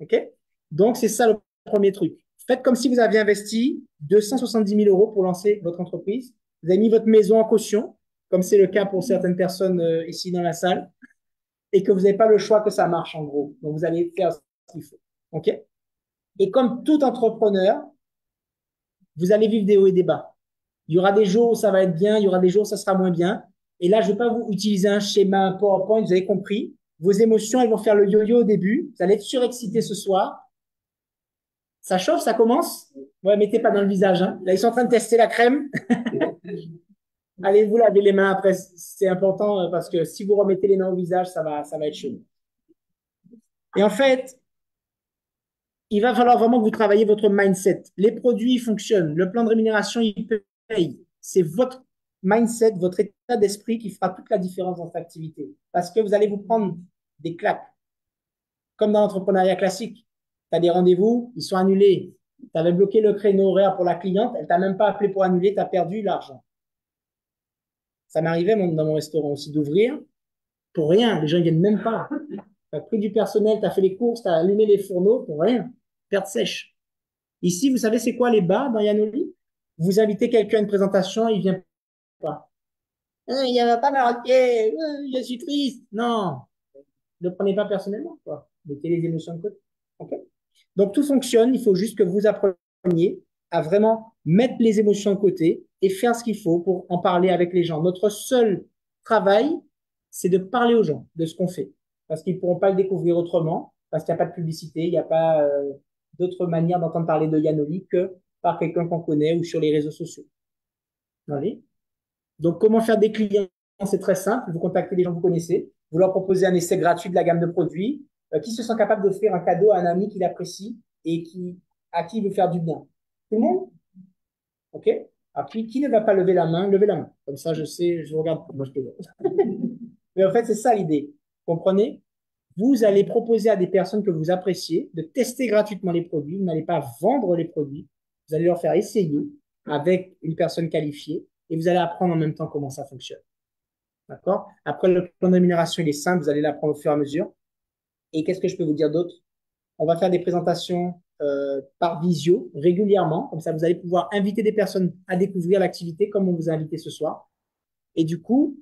OK? Donc, c'est ça le premier truc. Faites comme si vous aviez investi 270 000 euros pour lancer votre entreprise. Vous avez mis votre maison en caution, comme c'est le cas pour certaines personnes ici dans la salle, et que vous n'avez pas le choix que ça marche, en gros. Donc, vous allez faire ce qu'il faut. OK? Et comme tout entrepreneur, vous allez vivre des hauts et des bas. Il y aura des jours où ça va être bien, il y aura des jours où ça sera moins bien. Et là, je ne vais pas vous utiliser un schéma, un PowerPoint, vous avez compris. Vos émotions, elles vont faire le yo-yo au début. Vous allez être surexcité ce soir. Ça chauffe, ça commence? Ouais, mettez pas dans le visage. Hein. Là, ils sont en train de tester la crème. Allez vous laver les mains après. C'est important parce que si vous remettez les mains au visage, ça va être chaud. Et en fait, il va falloir vraiment que vous travailliez votre mindset. Les produits, ils fonctionnent. Le plan de rémunération, il paye. C'est votre mindset, votre état d'esprit qui fera toute la différence dans cette activité. Parce que vous allez vous prendre des claques. Comme dans l'entrepreneuriat classique. Tu as des rendez-vous, ils sont annulés. Tu avais bloqué le créneau horaire pour la cliente, elle t'a même pas appelé pour annuler, tu as perdu l'argent. Ça m'arrivait dans mon restaurant aussi d'ouvrir pour rien. Les gens ne viennent même pas. Tu as pris du personnel, tu as fait les courses, tu as allumé les fourneaux pour rien. Perte sèche. Ici, vous savez, c'est quoi les bars dans Yanoli? Vous invitez quelqu'un à une présentation, il vient pas. Il n'y a pas marqué, je suis triste. Non, ne le prenez pas personnellement. Quoi. Mettez les émotions de côté. Okay. Donc, tout fonctionne. Il faut juste que vous appreniez à vraiment mettre les émotions de côté et faire ce qu'il faut pour en parler avec les gens. Notre seul travail, c'est de parler aux gens de ce qu'on fait. Parce qu'ils ne pourront pas le découvrir autrement, parce qu'il n'y a pas de publicité, il n'y a pas d'autre manière d'entendre parler de Yanoli que par quelqu'un qu'on connaît ou sur les réseaux sociaux. Allez. Donc, comment faire des clients? C'est très simple. Vous contactez des gens que vous connaissez, vous leur proposez un essai gratuit de la gamme de produits, qui se sent capable d'offrir un cadeau à un ami qu'il apprécie et qui À qui veut faire du bien? Tout le monde? OK? À qui ne va pas lever la main? Levez la main. Comme ça, je sais, je vous regarde. Moi, je peux. Mais en fait, c'est ça l'idée. Comprenez? Vous allez proposer à des personnes que vous appréciez de tester gratuitement les produits. Vous n'allez pas vendre les produits. Vous allez leur faire essayer avec une personne qualifiée et vous allez apprendre en même temps comment ça fonctionne. D'accord? Après, le plan de rémunération, il est simple. Vous allez l'apprendre au fur et à mesure. Et qu'est-ce que je peux vous dire d'autre? On va faire des présentations par visio régulièrement. Comme ça, vous allez pouvoir inviter des personnes à découvrir l'activité comme on vous a invité ce soir. Et du coup,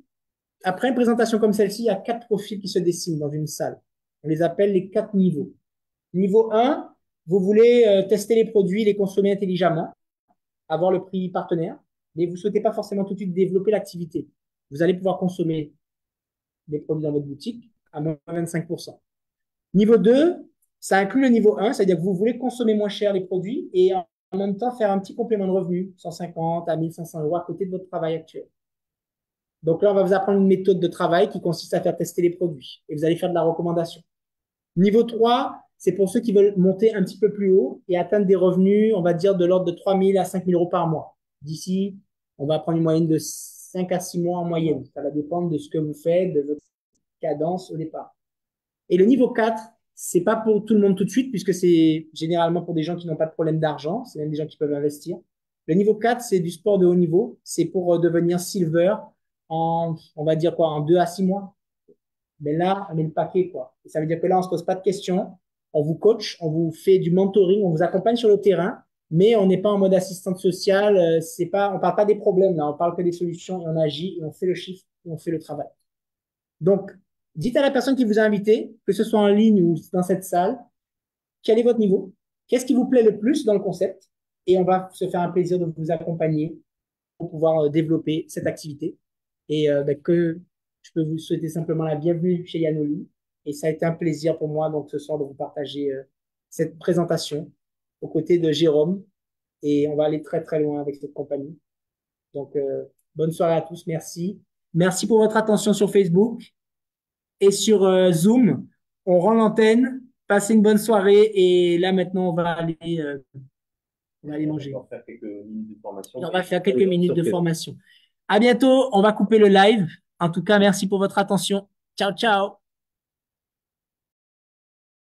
après une présentation comme celle-ci, il y a 4 profils qui se dessinent dans une salle. On les appelle les 4 niveaux. Niveau 1, vous voulez tester les produits, les consommer intelligemment, avoir le prix partenaire, mais vous ne souhaitez pas forcément tout de suite développer l'activité. Vous allez pouvoir consommer des produits dans votre boutique à moins 25%. Niveau 2, ça inclut le niveau 1, c'est-à-dire que vous voulez consommer moins cher les produits et en même temps faire un petit complément de revenu, 150 à 1500 euros à côté de votre travail actuel. Donc là, on va vous apprendre une méthode de travail qui consiste à faire tester les produits et vous allez faire de la recommandation. Niveau 3, c'est pour ceux qui veulent monter un petit peu plus haut et atteindre des revenus, on va dire, de l'ordre de 3 000 à 5 000 euros par mois. D'ici, on va prendre une moyenne de 5 à 6 mois en moyenne. Ça va dépendre de ce que vous faites, de votre cadence au départ. Et le niveau 4, c'est pas pour tout le monde tout de suite, puisque c'est généralement pour des gens qui n'ont pas de problème d'argent, c'est même des gens qui peuvent investir. Le niveau 4, c'est du sport de haut niveau, c'est pour devenir silver en, on va dire quoi, en 2 à 6 mois. Mais là, on met le paquet, quoi. Et ça veut dire que là, on se pose pas de questions, on vous coach, on vous fait du mentoring, on vous accompagne sur le terrain, mais on n'est pas en mode assistante sociale, c'est pas, on parle pas des problèmes, là, on parle que des solutions et on agit et on fait le chiffre et on fait le travail. Donc, dites à la personne qui vous a invité, que ce soit en ligne ou dans cette salle, quel est votre niveau, qu'est-ce qui vous plaît le plus dans le concept, et on va se faire un plaisir de vous accompagner pour pouvoir développer cette activité. Et que je peux vous souhaiter simplement la bienvenue chez Yanoli. Et ça a été un plaisir pour moi donc ce soir de vous partager cette présentation aux côtés de Jérôme. Et on va aller très très loin avec cette compagnie. Donc, bonne soirée à tous. Merci. Merci pour votre attention sur Facebook et sur Zoom. On rend l'antenne. Passez une bonne soirée. Et là, maintenant, on va aller manger. On va faire quelques minutes de formation. On va faire quelques minutes de formation. À bientôt. On va couper le live. En tout cas, merci pour votre attention. Ciao, ciao.